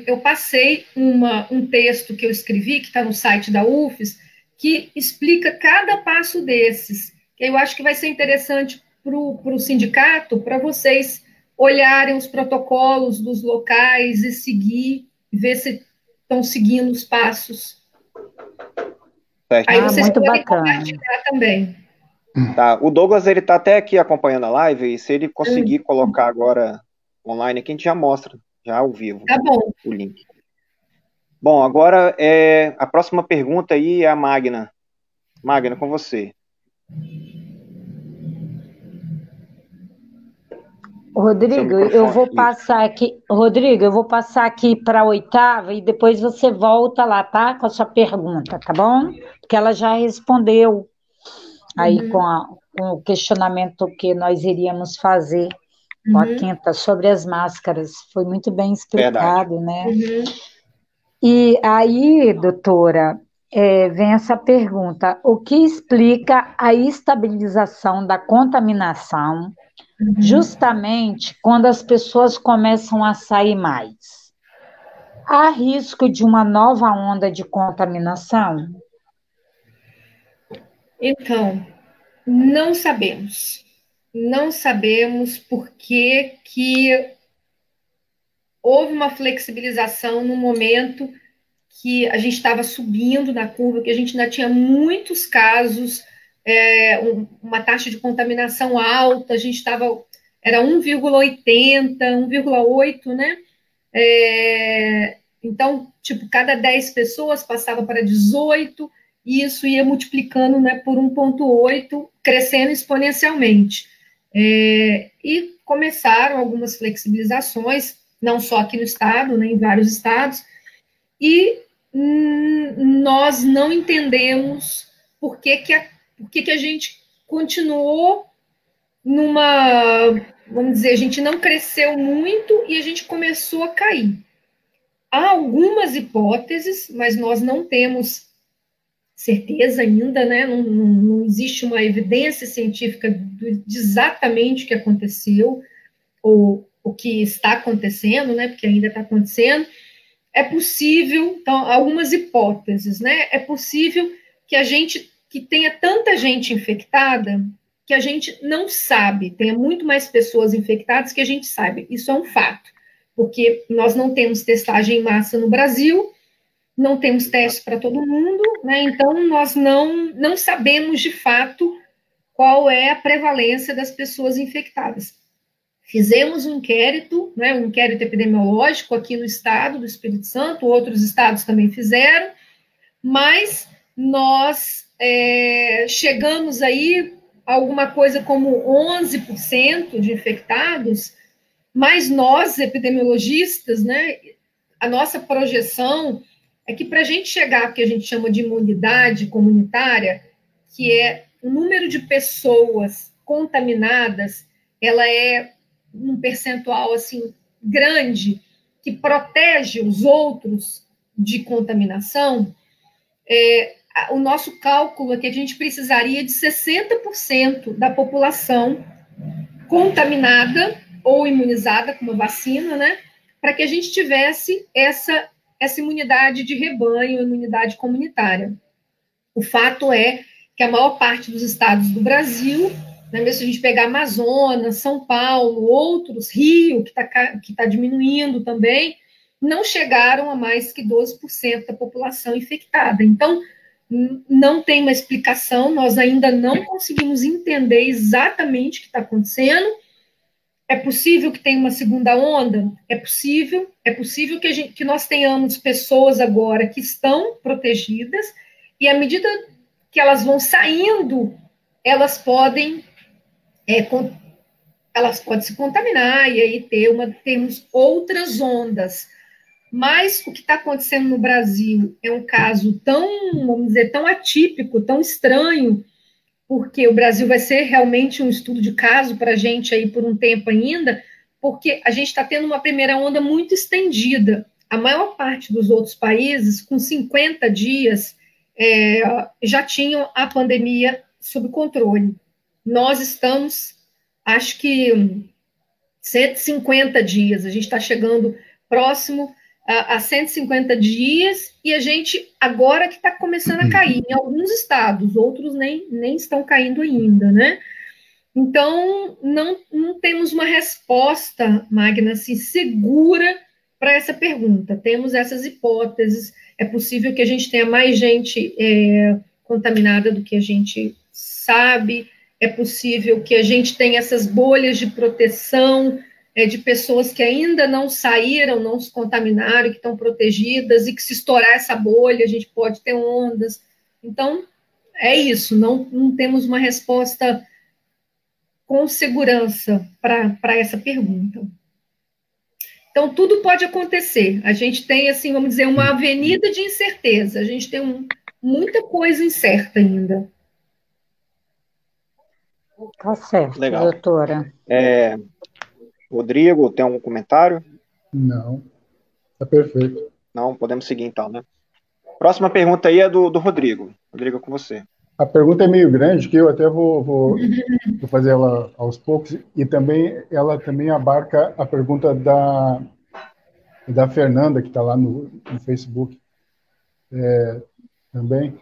eu passei um texto que eu escrevi, que está no site da UFES, que explica cada passo desses. Eu acho que vai ser interessante para o sindicato, para vocês olharem os protocolos dos locais e seguir, ver se estão seguindo os passos. Aí vocês muito podem bacana. compartilhar também. Tá, o Douglas, ele tá até aqui acompanhando a live, e se ele conseguir colocar agora online aqui, a gente já mostra, já ao vivo, tá bom. O link. Bom, agora a próxima pergunta aí é a Magna. Magna, com você. Rodrigo, eu vou passar aqui, para a oitava e depois você volta lá, tá? Com a sua pergunta, tá bom? Porque ela já respondeu aí com o questionamento que nós iríamos fazer com a quinta sobre as máscaras. Foi muito bem explicado, né? E aí, doutora, vem essa pergunta: o que explica a estabilização da contaminação justamente quando as pessoas começam a sair mais? Há risco de uma nova onda de contaminação? Então, não sabemos. Não sabemos por que houve uma flexibilização no momento que a gente estava subindo na curva, que a gente ainda tinha muitos casos, uma taxa de contaminação alta, a gente estava, era 1,80, 1,8, né? Então, tipo, cada 10 pessoas passava para 18, e isso ia multiplicando, né, por 1,8, crescendo exponencialmente. E começaram algumas flexibilizações, não só aqui no estado, né, em vários estados, e nós não entendemos por que a gente continuou vamos dizer, a gente não cresceu muito e a gente começou a cair. Há algumas hipóteses, mas nós não temos certeza ainda, né? Não existe uma evidência científica de exatamente o que aconteceu, ou o que está acontecendo, né? Porque ainda está acontecendo. É possível, então, algumas hipóteses, né? É possível que tenha tanta gente infectada que a gente não sabe, tenha muito mais pessoas infectadas que a gente sabe. Isso é um fato, porque nós não temos testagem em massa no Brasil, não temos testes para todo mundo, né? Então nós não sabemos de fato qual é a prevalência das pessoas infectadas. Fizemos um inquérito, né, um inquérito epidemiológico aqui no estado do Espírito Santo, outros estados também fizeram, mas nós chegamos aí a alguma coisa como 11% de infectados, mas nós, epidemiologistas, né, a nossa projeção é que para a gente chegar ao que a gente chama de imunidade comunitária, que é o número de pessoas contaminadas, ela é um percentual assim grande que protege os outros de contaminação, o nosso cálculo é que a gente precisaria de 60% da população contaminada ou imunizada com uma vacina, né, para que a gente tivesse essa imunidade de rebanho, imunidade comunitária. O fato é que a maior parte dos estados do Brasil, né, mesmo se a gente pegar Amazonas, São Paulo, outros, Rio, que tá diminuindo também, não chegaram a mais que 12% da população infectada. Então, não tem uma explicação, nós ainda não conseguimos entender exatamente o que está acontecendo. É possível que tenha uma segunda onda? É possível que nós tenhamos pessoas agora que estão protegidas, e à medida que elas vão saindo, elas podem se contaminar, e aí termos outras ondas. Mas o que está acontecendo no Brasil é um caso vamos dizer, tão atípico, tão estranho, porque o Brasil vai ser realmente um estudo de caso para a gente aí por um tempo ainda, porque a gente está tendo uma primeira onda muito estendida. A maior parte dos outros países, com 50 dias, já tinham a pandemia sob controle. Nós estamos, acho que 150 dias, a gente está chegando próximo a 150 dias, e a gente agora que está começando a cair em alguns estados, outros nem estão caindo ainda, né? Então, não temos uma resposta, Magna, assim, segura para essa pergunta. Temos essas hipóteses, é possível que a gente tenha mais gente contaminada do que a gente sabe, é possível que a gente tenha essas bolhas de proteção, de pessoas que ainda não saíram, não se contaminaram, que estão protegidas, e que se estourar essa bolha, a gente pode ter ondas. Então, é isso, não temos uma resposta com segurança para essa pergunta. Então, tudo pode acontecer. A gente tem, assim, vamos dizer, uma avenida de incerteza. A gente tem muita coisa incerta ainda. Tá certo, Legal. doutora. Rodrigo, tem algum comentário? Não, tá perfeito. Não, podemos seguir então, né? Próxima pergunta aí é do Rodrigo. Rodrigo, é com você. A pergunta é meio grande, que eu até vou fazer ela aos poucos, e também ela também abarca a pergunta da Fernanda, que está lá no Facebook também.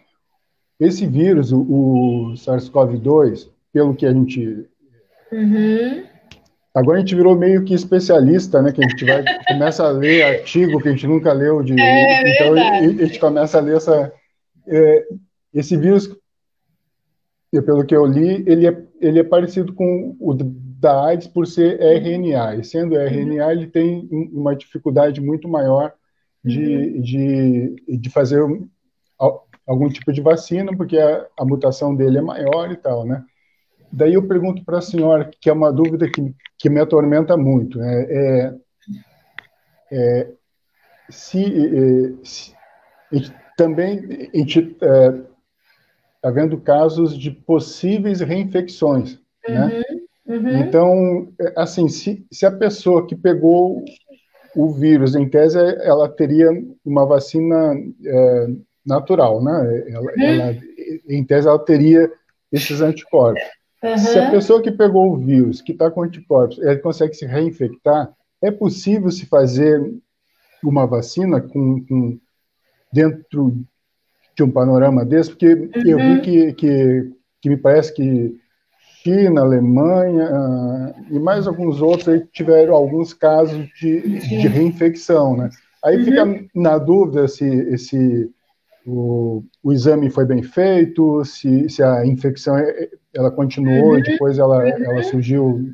Esse vírus, o SARS-CoV-2, pelo que a gente... Agora a gente virou meio que especialista, né? Que a gente começa a ler artigo que a gente nunca leu. Então a gente começa a ler esse vírus, pelo que eu li, ele é parecido com o da AIDS por ser RNA. E sendo RNA, ele tem uma dificuldade muito maior de fazer algum tipo de vacina, porque a mutação dele é maior e tal, né? Daí eu pergunto para a senhora, que é uma dúvida que me atormenta muito, né? Também a gente está vendo casos de possíveis reinfecções, né? Então, assim, se a pessoa que pegou o vírus, em tese, ela teria uma vacina natural, né? Em tese, ela teria esses anticorpos. Se a pessoa que pegou o vírus, que está com anticorpos, ela consegue se reinfectar, é possível se fazer uma vacina dentro de um panorama desse? Porque eu vi que me parece que China, Alemanha e mais alguns outros aí tiveram alguns casos de reinfecção, né? Aí fica na dúvida se o exame foi bem feito, se a infecção ela continuou e depois ela surgiu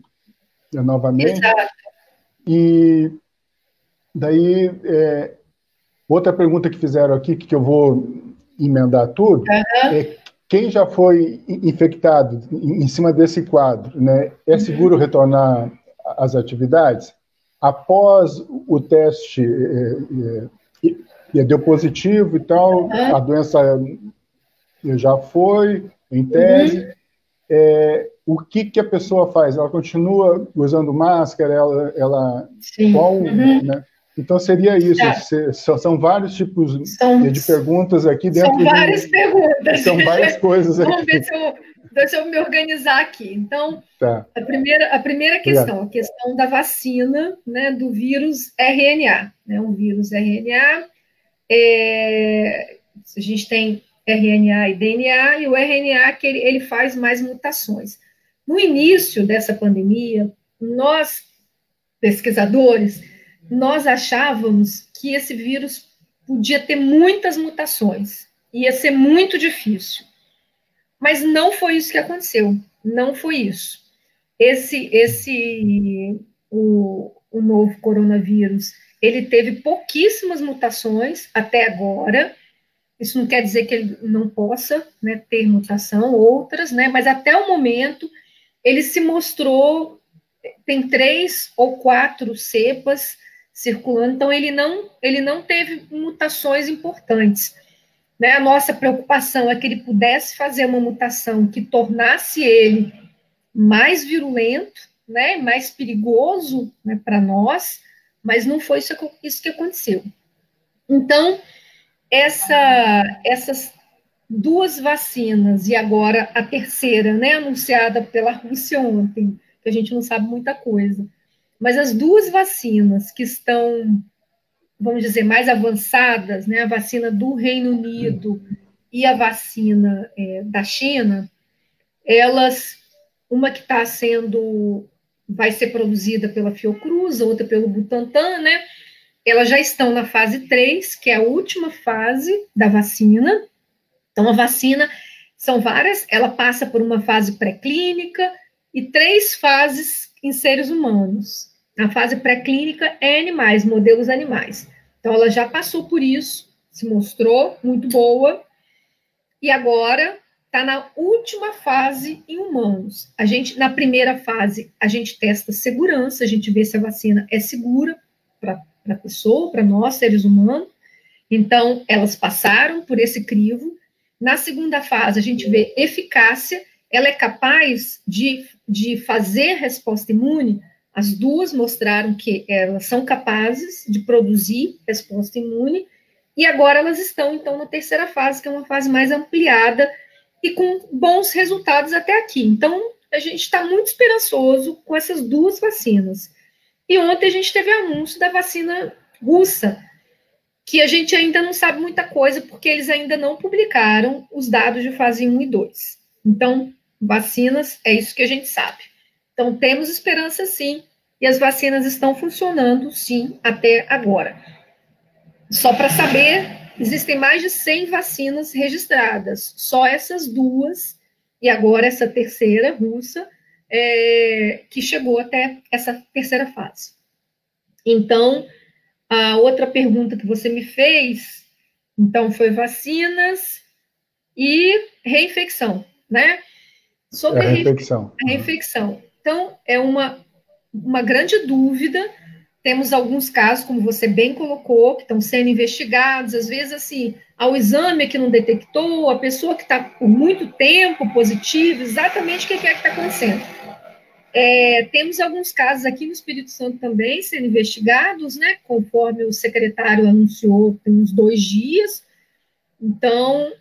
novamente. Exato. E daí, outra pergunta que fizeram aqui, que eu vou emendar tudo, é quem já foi infectado em cima desse quadro, né, é seguro retornar às atividades? Após o teste deu positivo e tal, a doença já foi, em tese, o que a pessoa faz? Ela continua usando máscara? Né? Então, seria isso. São vários tipos de perguntas aqui dentro. São várias perguntas. São várias coisas aqui. Vamos ver se eu me organizar aqui. Então, tá. A primeira questão, a questão da vacina, né, do vírus RNA. Né, um vírus RNA, a gente tem RNA e DNA, e o RNA que ele faz mais mutações. No início dessa pandemia, nós, pesquisadores, nós achávamos que esse vírus podia ter muitas mutações, ia ser muito difícil. Mas não foi isso que aconteceu, não foi isso. O novo coronavírus, ele teve pouquíssimas mutações até agora. Isso não quer dizer que ele não possa, né, ter mutação, outras, né, mas até o momento ele se mostrou, tem 3 ou 4 cepas circulando, então ele não teve mutações importantes. Né? A nossa preocupação é que ele pudesse fazer uma mutação que tornasse ele mais virulento, né, mais perigoso, né, para nós, mas não foi isso que aconteceu. Então, essas 2 vacinas, e agora a terceira, né, anunciada pela Rússia ontem, que a gente não sabe muita coisa, mas as 2 vacinas que estão, vamos dizer, mais avançadas, né, a vacina do Reino Unido e a vacina da China, elas, uma que vai ser produzida pela Fiocruz, outra pelo Butantan, né, elas já estão na fase 3, que é a última fase da vacina. Então, a vacina são várias, ela passa por uma fase pré-clínica e 3 fases em seres humanos. A fase pré-clínica é animais, modelos animais. Então, ela já passou por isso, se mostrou muito boa, e agora está na última fase em humanos. Na primeira fase, a gente testa segurança, a gente vê se a vacina é segura para a pessoa, para nós, seres humanos. Então, elas passaram por esse crivo. Na segunda fase, a gente vê eficácia, ela é capaz de fazer resposta imune. As duas mostraram que elas são capazes de produzir resposta imune, e agora elas estão, então, na terceira fase, que é uma fase mais ampliada, e com bons resultados até aqui. Então, a gente está muito esperançoso com essas duas vacinas. E ontem a gente teve anúncio da vacina russa, que a gente ainda não sabe muita coisa, porque eles ainda não publicaram os dados de fase 1 e 2. Então, vacinas, é isso que a gente sabe. Então, temos esperança sim, e as vacinas estão funcionando sim, até agora. Só para saber, existem mais de 100 vacinas registradas, só essas duas, e agora essa terceira, russa, que chegou até essa terceira fase. Então, a outra pergunta que você me fez, então, foi vacinas e reinfecção, né? Sobre a reinfecção. Então, é uma grande dúvida. Temos alguns casos, como você bem colocou, que estão sendo investigados, às vezes, assim, ao exame que não detectou, a pessoa que está por muito tempo positivo, exatamente o que é que está acontecendo. Temos alguns casos aqui no Espírito Santo também sendo investigados, né, conforme o secretário anunciou, tem uns 2 dias. Então,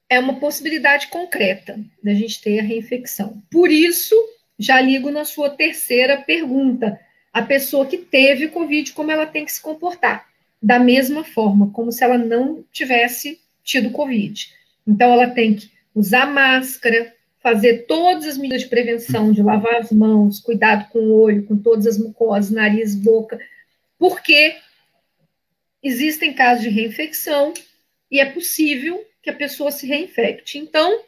é uma possibilidade concreta da gente ter a reinfecção. Por isso, já ligo na sua terceira pergunta, a pessoa que teve Covid, como ela tem que se comportar? Da mesma forma, como se ela não tivesse tido Covid. Então, ela tem que usar máscara, fazer todas as medidas de prevenção, de lavar as mãos, cuidado com o olho, com todas as mucosas, nariz, boca, porque existem casos de reinfecção e é possível que a pessoa se reinfecte. Então,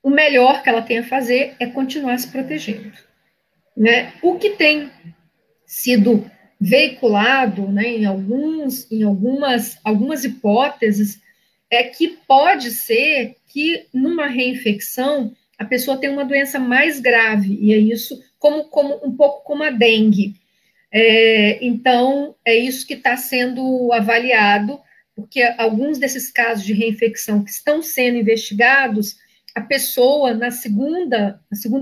o melhor que ela tem a fazer é continuar se protegendo, né? O que tem sido veiculado, né, em algumas hipóteses, é que pode ser que numa reinfecção a pessoa tenha uma doença mais grave, e é isso um pouco como a dengue. Então, é isso que está sendo avaliado, porque alguns desses casos de reinfecção que estão sendo investigados, a pessoa, na segunda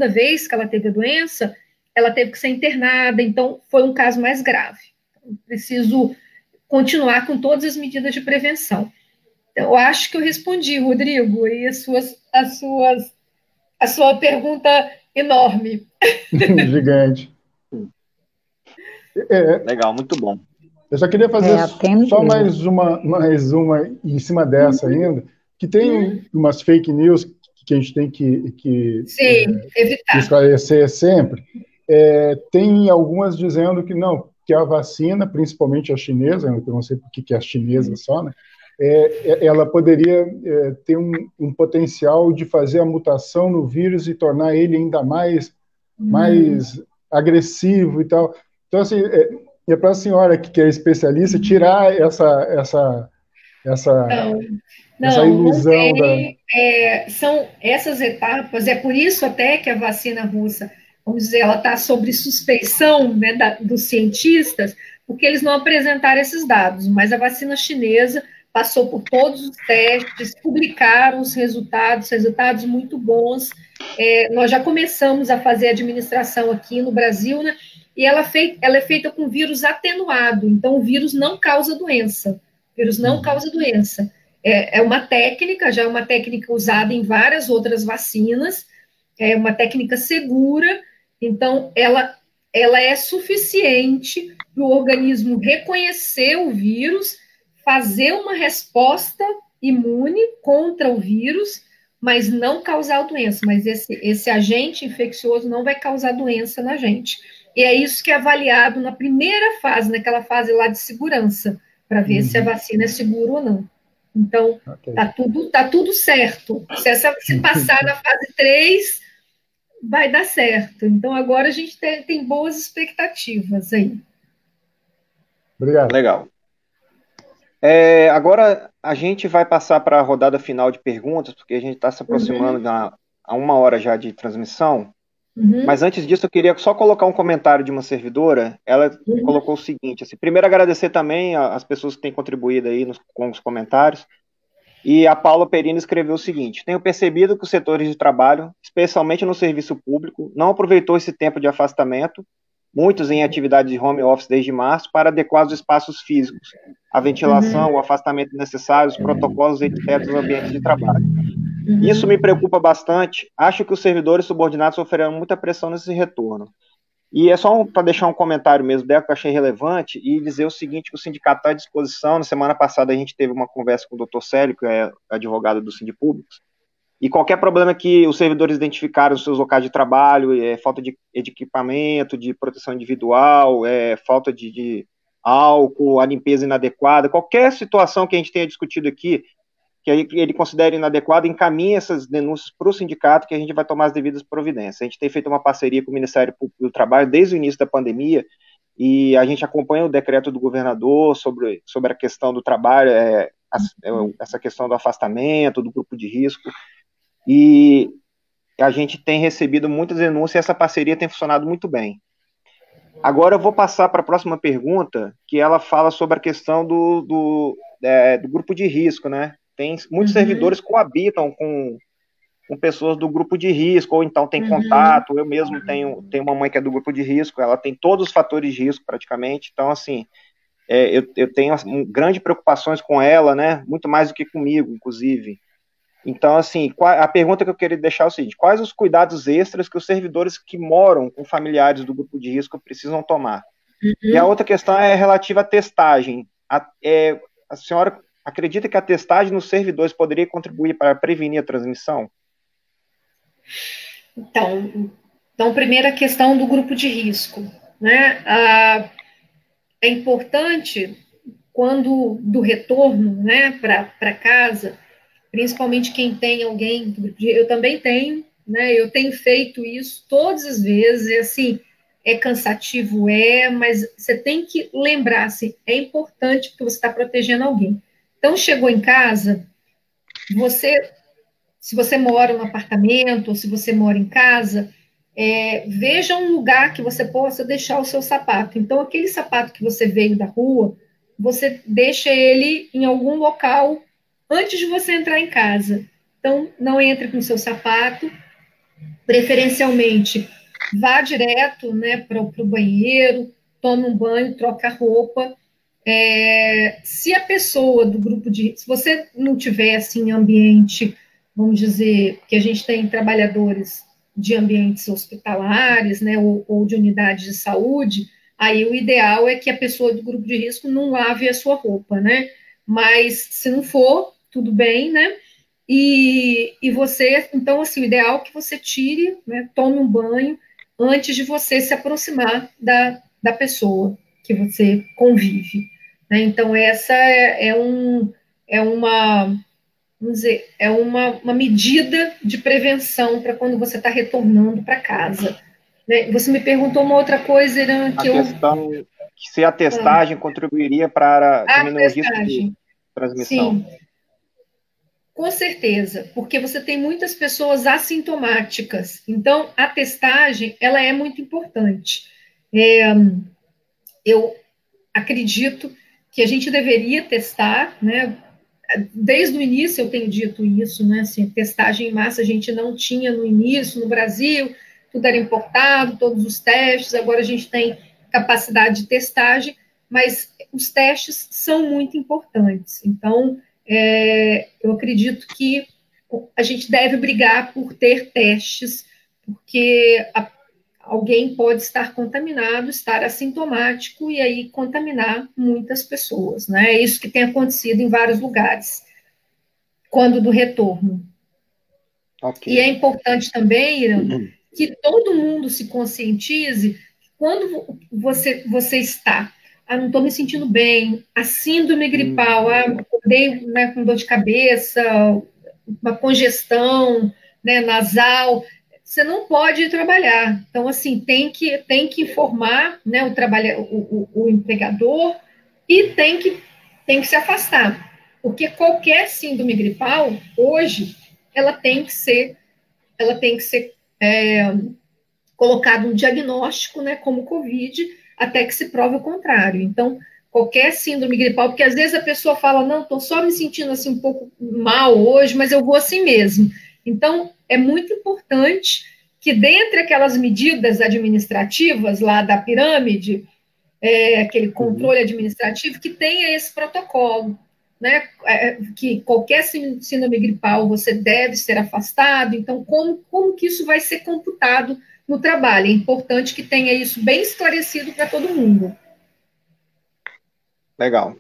vez que ela teve a doença, ela teve que ser internada, então foi um caso mais grave. Preciso continuar com todas as medidas de prevenção. Então, eu acho que eu respondi, Rodrigo, e a sua pergunta enorme. Gigante. Legal, muito bom. Eu só queria fazer só mais uma em cima dessa ainda, que tem umas fake news que a gente tem que evitar. Esclarecer sempre. Tem algumas dizendo que não, que a vacina, principalmente a chinesa, eu não sei por que é a chinesa só, né? Ela poderia ter um potencial de fazer a mutação no vírus e tornar ele ainda mais agressivo e tal. Então, assim, é para a senhora que é especialista tirar essa ilusão são essas etapas, é por isso até que a vacina russa, vamos dizer, ela está sob suspeição, né, dos cientistas, porque eles não apresentaram esses dados, mas a vacina chinesa passou por todos os testes, publicaram os resultados muito bons. Nós já começamos a fazer administração aqui no Brasil, né, e ela é feita com vírus atenuado, então o vírus não causa doença. O vírus não causa doença. É uma técnica, já é uma técnica usada em várias outras vacinas, é uma técnica segura, então ela é suficiente para o organismo reconhecer o vírus, fazer uma resposta imune contra o vírus, mas não causar doença. Mas esse agente infeccioso não vai causar doença na gente. E é isso que é avaliado na primeira fase, naquela fase lá de segurança, para ver se a vacina é segura ou não. Então, tá tudo certo. Se passar na fase 3, vai dar certo. Então, agora a gente tem boas expectativas aí. Obrigado. Legal. Agora a gente vai passar para a rodada final de perguntas, porque a gente está se aproximando a 1 hora já de transmissão. Mas antes disso, eu queria só colocar um comentário de uma servidora. Ela colocou o seguinte, assim, primeiro agradecer também as pessoas que têm contribuído aí com os comentários. E a Paula Perini escreveu o seguinte: tenho percebido que os setores de trabalho, especialmente no serviço público, não aproveitou esse tempo de afastamento, muitos em atividade de home office desde março, para adequar os espaços físicos, a ventilação, o afastamento necessário, os protocolos, etc., dos ambientes de trabalho. Isso me preocupa bastante. Acho que os servidores subordinados sofreram muita pressão nesse retorno. E é só para deixar um comentário mesmo dela que eu achei relevante e dizer o seguinte, que o sindicato está à disposição. Na semana passada a gente teve uma conversa com o Dr. Célio, que é advogado do Sindipúblicos, e qualquer problema que os servidores identificaram nos seus locais de trabalho, falta de equipamento, de proteção individual, falta de álcool, a limpeza inadequada, qualquer situação que a gente tenha discutido aqui, que ele considere inadequado, encaminhe essas denúncias para o sindicato, que a gente vai tomar as devidas providências. A gente tem feito uma parceria com o Ministério Público do Trabalho desde o início da pandemia, e a gente acompanha o decreto do governador sobre a questão do trabalho, essa questão do afastamento, do grupo de risco, e a gente tem recebido muitas denúncias e essa parceria tem funcionado muito bem. Agora eu vou passar para a próxima pergunta, que ela fala sobre a questão do grupo de risco, né? Tem muitos servidores que coabitam com pessoas do grupo de risco, ou então tem contato. Eu mesmo tenho uma mãe que é do grupo de risco, ela tem todos os fatores de risco praticamente, então assim, eu tenho grandes preocupações com ela, né? Muito mais do que comigo, inclusive. Então, assim, a pergunta que eu queria deixar é o seguinte: quais os cuidados extras que os servidores que moram com familiares do grupo de risco precisam tomar? E a outra questão é relativa à testagem. A senhora acredita que a testagem nos servidores poderia contribuir para prevenir a transmissão? Então, primeira questão do grupo de risco, né? É importante, quando do retorno, né, para casa, principalmente quem tem alguém, eu também tenho, né? Eu tenho feito isso todas as vezes, e assim, é cansativo, mas você tem que lembrar, assim, é importante porque você está protegendo alguém. Então, chegou em casa, se você mora no apartamento, ou se você mora em casa, veja um lugar que você possa deixar o seu sapato. Então, aquele sapato que você veio da rua, você deixa ele em algum local antes de você entrar em casa. Então, não entre com o seu sapato, preferencialmente, vá direto, né, para o banheiro, tome um banho, troca a roupa. Se a pessoa do grupo se você não tiver, assim, ambiente, vamos dizer, que a gente tem trabalhadores de ambientes hospitalares, né, ou de unidades de saúde, aí o ideal é que a pessoa do grupo de risco não lave a sua roupa, né? Mas, se não for, tudo bem, né? E você, então, assim, o ideal é que você tire, né, tome um banho antes de você se aproximar da pessoa que você convive. Né? Então, essa vamos dizer, uma medida de prevenção para quando você está retornando para casa. Né? Você me perguntou uma outra coisa, Irã, que questão se a testagem contribuiria para diminuir o risco de transmissão. Sim, com certeza, porque você tem muitas pessoas assintomáticas. Então, a testagem, ela é muito importante. Eu acredito que a gente deveria testar, né? Desde o início eu tenho dito isso, né? Assim, testagem em massa a gente não tinha no início no Brasil, tudo era importado, todos os testes, agora a gente tem capacidade de testagem, mas os testes são muito importantes. Então, eu acredito que a gente deve brigar por ter testes, porque alguém pode estar contaminado, estar assintomático e aí contaminar muitas pessoas, né? É isso que tem acontecido em vários lugares, quando do retorno. Okay. E é importante também, Irã, que todo mundo se conscientize quando você está, não estou me sentindo bem, a síndrome gripal, acordei, né, com dor de cabeça, uma congestão, né, nasal, você não pode ir trabalhar. Então, assim, tem que informar, né, o empregador e tem que tem que se afastar, porque qualquer síndrome gripal, hoje, ela tem que ser colocado um diagnóstico, né, como Covid, até que se prove o contrário. Então, qualquer síndrome gripal, porque às vezes a pessoa fala, não, estou só me sentindo assim um pouco mal hoje, mas eu vou assim mesmo. Então, é muito importante que dentre aquelas medidas administrativas lá da pirâmide, aquele controle administrativo, que tenha esse protocolo, né, que qualquer síndrome gripal você deve ser afastado. Então, como que isso vai ser computado no trabalho? É importante que tenha isso bem esclarecido para todo mundo. Legal,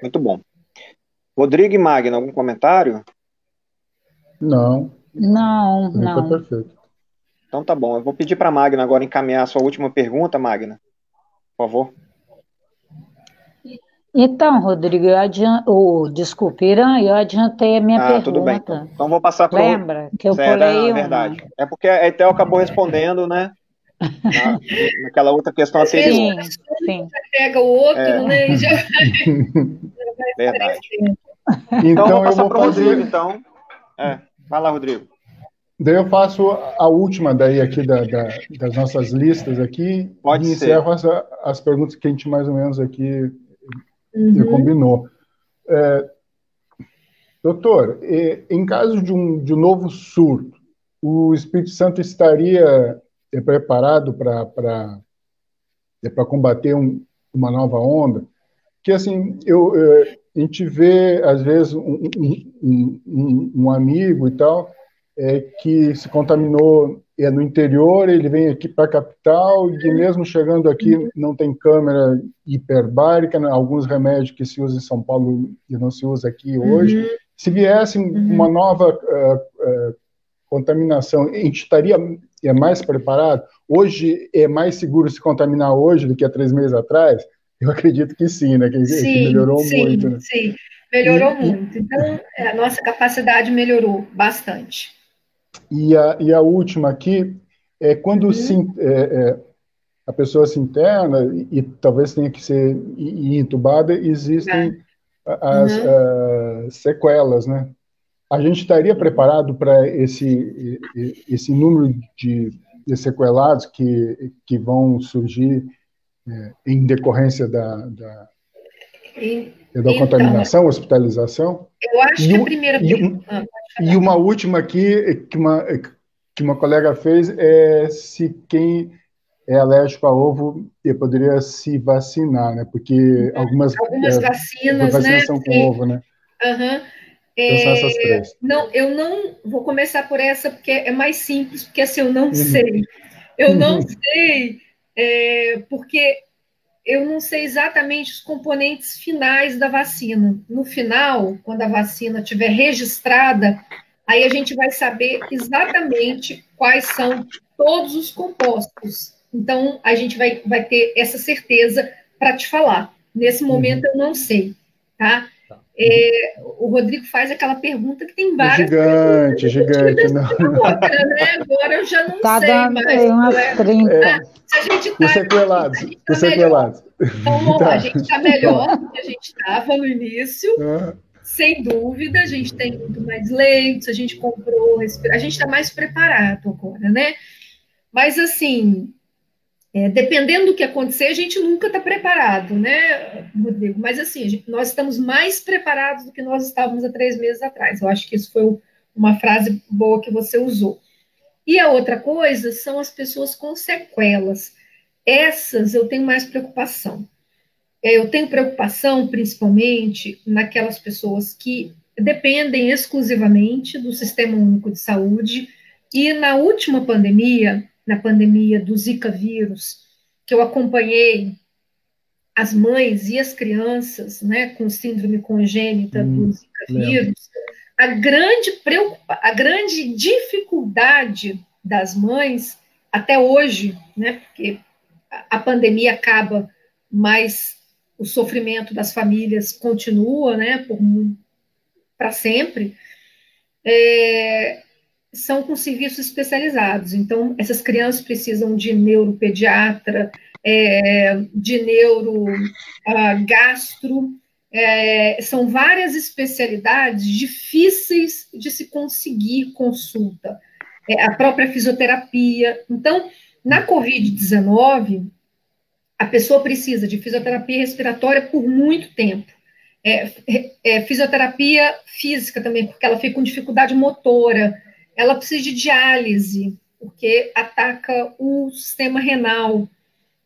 muito bom. Rodrigo e Magna, algum comentário? Não. Não. Tá perfeito. Então tá bom, eu vou pedir para a Magna agora encaminhar a sua última pergunta, Magna, por favor. Então, Rodrigo, desculpe, Irã, eu adiantei a minha pergunta. Tudo bem, então vou passar para o... Lembra que eu pulei uma? Verdade. É porque a Etel acabou respondendo, né, naquela outra questão anterior. Sim. Pega o outro, né, e já vai verdade. Então eu vou passar para o Rodrigo, então. Vai lá, Rodrigo. Daí eu faço a última daí aqui das nossas listas aqui. Pode e ser. encerro as perguntas que a gente mais ou menos aqui combinou. Doutor, em caso de um novo surto, o Espírito Santo estaria preparado para combater uma nova onda? Que assim, a gente vê às vezes um amigo e tal que se contaminou no interior, ele vem aqui para a capital e mesmo chegando aqui não tem câmera hiperbárica, né? Alguns remédios que se usam em São Paulo e não se usa aqui hoje. Se viesse uma nova contaminação, a gente estaria mais preparado? Hoje é mais seguro se contaminar hoje do que há 3 meses atrás? Eu acredito que sim, né? Que melhorou muito, né? Sim, melhorou muito. Então, a nossa capacidade melhorou bastante. E a última aqui é quando a pessoa se interna e talvez tenha que ser entubada, existem as sequelas, né? A gente estaria preparado para esse número de sequelados que vão surgir em decorrência da contaminação, hospitalização? Eu acho que a primeira pergunta... E uma última aqui, que uma colega fez, é se quem é alérgico a ovo poderia se vacinar, né? Porque algumas vacinas, né? São com ovo, né? Então são essas 3. Não, eu não vou começar por essa, porque é mais simples, porque assim, eu não sei. Eu não sei, porque eu não sei exatamente os componentes finais da vacina. No final, quando a vacina estiver registrada, aí a gente vai saber exatamente quais são todos os compostos. Então, a gente vai ter essa certeza para te falar. Nesse momento, eu não sei, tá? O Rodrigo faz aquela pergunta que tem várias gigante. Não. Outra, né? Agora eu já não sei dando mais. Umas 30. Se a gente Os sequelados. Então, a gente está melhor do que a gente estava no início, sem dúvida. A gente tem muito mais leitos, a gente comprou, a gente está mais preparado agora, né? Mas, assim, dependendo do que acontecer, a gente nunca está preparado, né, Rodrigo? Mas, assim, nós estamos mais preparados do que nós estávamos há 3 meses atrás. Eu acho que isso foi uma frase boa que você usou. E a outra coisa são as pessoas com sequelas. Essas eu tenho mais preocupação. Eu tenho preocupação, principalmente, naquelas pessoas que dependem exclusivamente do Sistema Único de Saúde. E na última pandemia, na pandemia do Zika vírus, que eu acompanhei as mães e as crianças, né, com síndrome congênita do Zika vírus, a grande dificuldade das mães, até hoje, né, porque a pandemia acaba, mas o sofrimento das famílias continua, né, para sempre, são com serviços especializados. Então, essas crianças precisam de neuropediatra, de neurogastro, são várias especialidades difíceis de se conseguir consulta. A própria fisioterapia. Então, na Covid-19, a pessoa precisa de fisioterapia respiratória por muito tempo. Fisioterapia física também, porque ela fica com dificuldade motora. Ela precisa de diálise, porque ataca o sistema renal.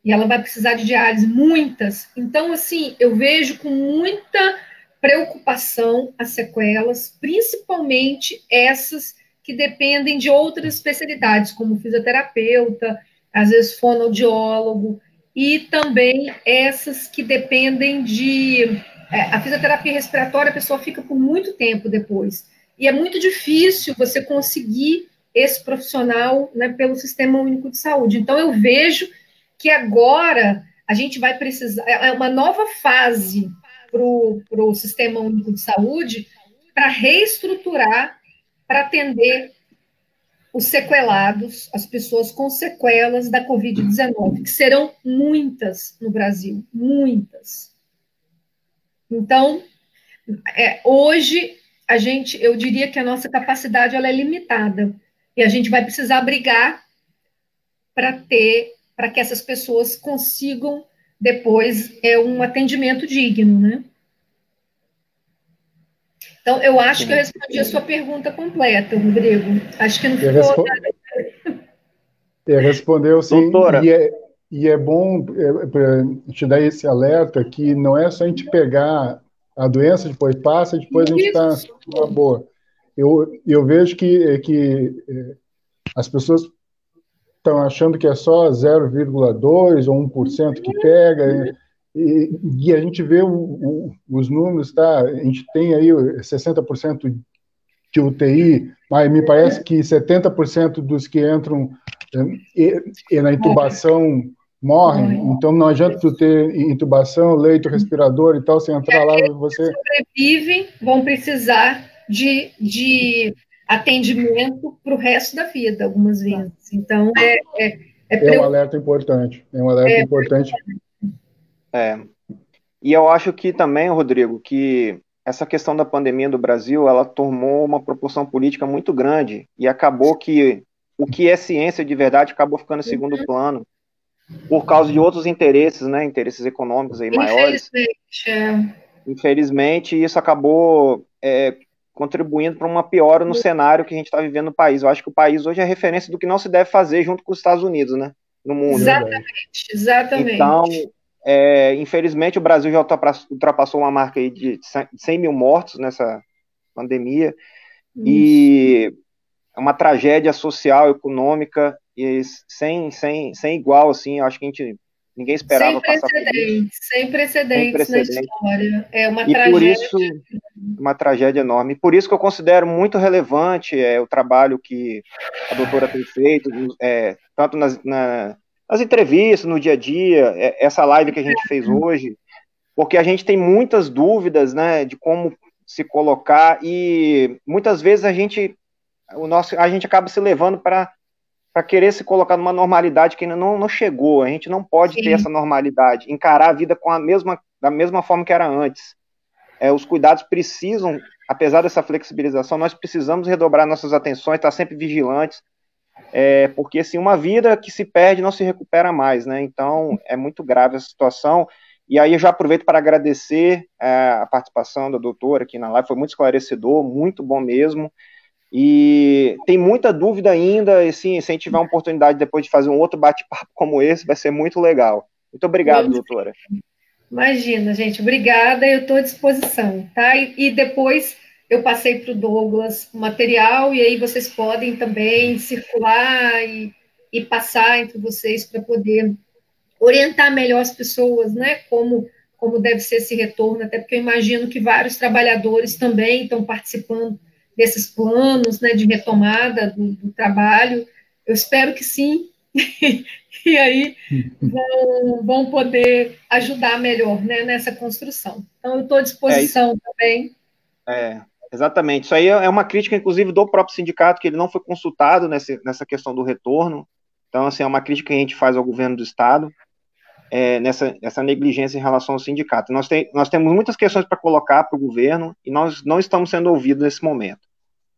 E ela vai precisar de diálise, muitas. Então, assim, eu vejo com muita preocupação as sequelas, principalmente essas que dependem de outras especialidades, como fisioterapeuta, às vezes fonoaudiólogo, e também essas que dependem de... a fisioterapia respiratória, a pessoa fica por muito tempo depois. E é muito difícil você conseguir esse profissional, né, pelo Sistema Único de Saúde. Então, eu vejo que agora a gente vai precisar, é uma nova fase para o Sistema Único de Saúde para reestruturar, para atender os sequelados, as pessoas com sequelas da Covid-19, que serão muitas no Brasil, muitas. Então, hoje, eu diria que a nossa capacidade ela é limitada, e a gente vai precisar brigar para que essas pessoas consigam depois um atendimento digno, né? Então, eu acho que eu respondi a sua pergunta completa, Rodrigo. Acho que não ficou... Respondeu sim, doutora. E é bom te dar esse alerta que não é só a gente pegar a doença, depois passa, depois a gente está numa boa. Eu vejo que as pessoas estão achando que é só 0,2% ou 1% que pega, e a gente vê os números, tá? A gente tem aí 60% de UTI, mas me parece que 70% dos que entram na intubação morrem. Então não adianta tu ter intubação, leito respirador e tal, se entrar lá você... Os que sobrevivem vão precisar de atendimento para o resto da vida, algumas vezes. Então, um alerta importante. É um alerta importante. E eu acho que também, Rodrigo, que essa questão da pandemia do Brasil, ela tomou uma proporção política muito grande e acabou que o que é ciência de verdade acabou ficando em segundo plano por causa de outros interesses, né, interesses econômicos aí maiores. Infelizmente, isso acabou contribuindo para uma piora no cenário que a gente está vivendo no país. Eu acho que o país hoje é referência do que não se deve fazer junto com os Estados Unidos, né, no mundo. Exatamente. Então, infelizmente, o Brasil já ultrapassou uma marca aí de 100 mil mortos nessa pandemia, e é uma tragédia social, econômica, e sem igual, assim. Acho que ninguém esperava passar por isso. Sem precedentes na história. É uma tragédia. Por isso, uma tragédia enorme. E por isso que eu considero muito relevante o trabalho que a doutora tem feito, tanto nas entrevistas, no dia a dia, essa live que a gente fez hoje, porque a gente tem muitas dúvidas, né, de como se colocar, e muitas vezes a gente acaba se levando para querer se colocar numa normalidade que ainda não chegou. A gente não pode ter essa normalidade, encarar a vida da mesma forma que era antes. Os cuidados precisam, apesar dessa flexibilização, nós precisamos redobrar nossas atenções, estar sempre vigilantes, porque assim, uma vida que se perde não se recupera mais, né? Então é muito grave essa situação. E aí eu já aproveito para agradecer a participação da doutora aqui na live, foi muito esclarecedor, muito bom mesmo. E tem muita dúvida ainda, e sim, se a gente tiver uma oportunidade depois de fazer um outro bate-papo como esse, vai ser muito legal. Muito obrigado, doutora. Imagina, gente, obrigada, eu estou à disposição, tá? E depois eu passei para o Douglas o material, e aí vocês podem também circular e passar entre vocês para poder orientar melhor as pessoas, né? Como deve ser esse retorno, até porque eu imagino que vários trabalhadores também estão participando desses planos, né, de retomada do trabalho. Eu espero que sim, e aí vão poder ajudar melhor, né, nessa construção. Então, eu estou à disposição também. Exatamente. Isso aí é uma crítica, inclusive, do próprio sindicato, que ele não foi consultado nessa questão do retorno. Então, assim, é uma crítica que a gente faz ao governo do Estado. nessa negligência em relação ao sindicato. Nós temos muitas questões para colocar para o governo e nós não estamos sendo ouvidos nesse momento.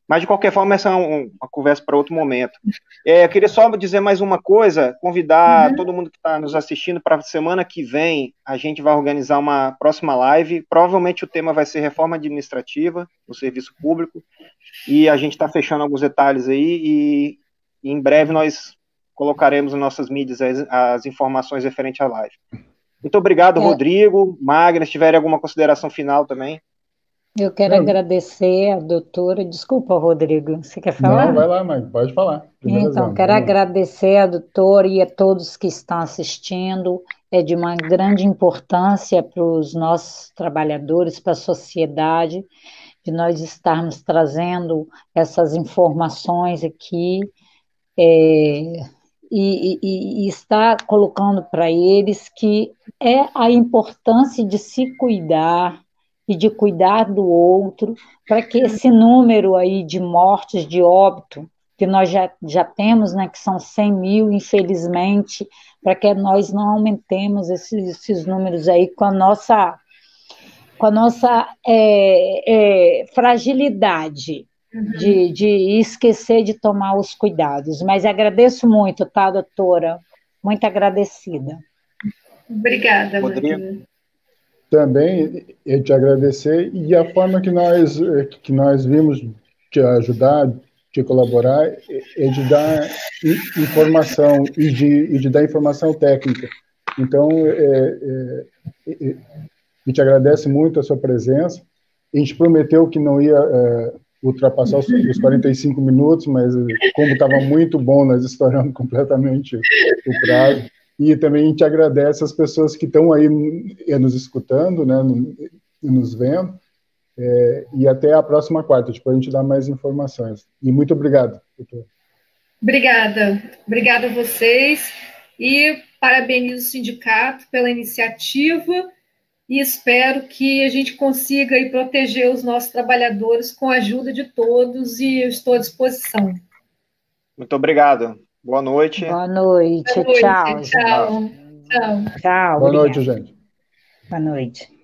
Mas, de qualquer forma, essa é uma conversa para outro momento. Eu queria só dizer mais uma coisa, convidar todo mundo que está nos assistindo para a semana que vem, a gente vai organizar uma próxima live, provavelmente o tema vai ser reforma administrativa no serviço público, e a gente está fechando alguns detalhes aí, e em breve nós colocaremos nas nossas mídias as informações referentes à live. Muito obrigado, Rodrigo, Magna, se tiverem alguma consideração final também. Eu quero agradecer a doutora. Desculpa, Rodrigo, você quer falar? Não, vai lá, mãe, pode falar. Então, quero agradecer a doutora e a todos que estão assistindo. É de uma grande importância para os nossos trabalhadores, para a sociedade, de nós estarmos trazendo essas informações aqui e estar colocando para eles que é a importância de se cuidar e de cuidar do outro, para que esse número aí de mortes, de óbito, que nós já temos, né, que são 100 mil, infelizmente, para que nós não aumentemos esses números aí com a nossa fragilidade de esquecer de tomar os cuidados. Mas agradeço muito, tá, doutora? Muito agradecida. Obrigada, Rodrigo. Também eu te agradecer, e a forma que nós vimos te ajudar, te colaborar, é de dar informação e de dar informação técnica. Então, a gente agradece muito a sua presença. A gente prometeu que não ia ultrapassar os 45 minutos, mas como estava muito bom, nós estouramos completamente o prazo. E também a gente agradece as pessoas que estão aí nos escutando, né, nos vendo, e até a próxima quarta, depois a gente dá mais informações. E muito obrigado, doutor. Obrigada a vocês, e parabenizo o sindicato pela iniciativa, e espero que a gente consiga aí proteger os nossos trabalhadores com a ajuda de todos, e eu estou à disposição. Muito obrigado. Boa noite. Boa noite. Tchau. Tchau. Tchau. Boa noite, gente. Boa noite.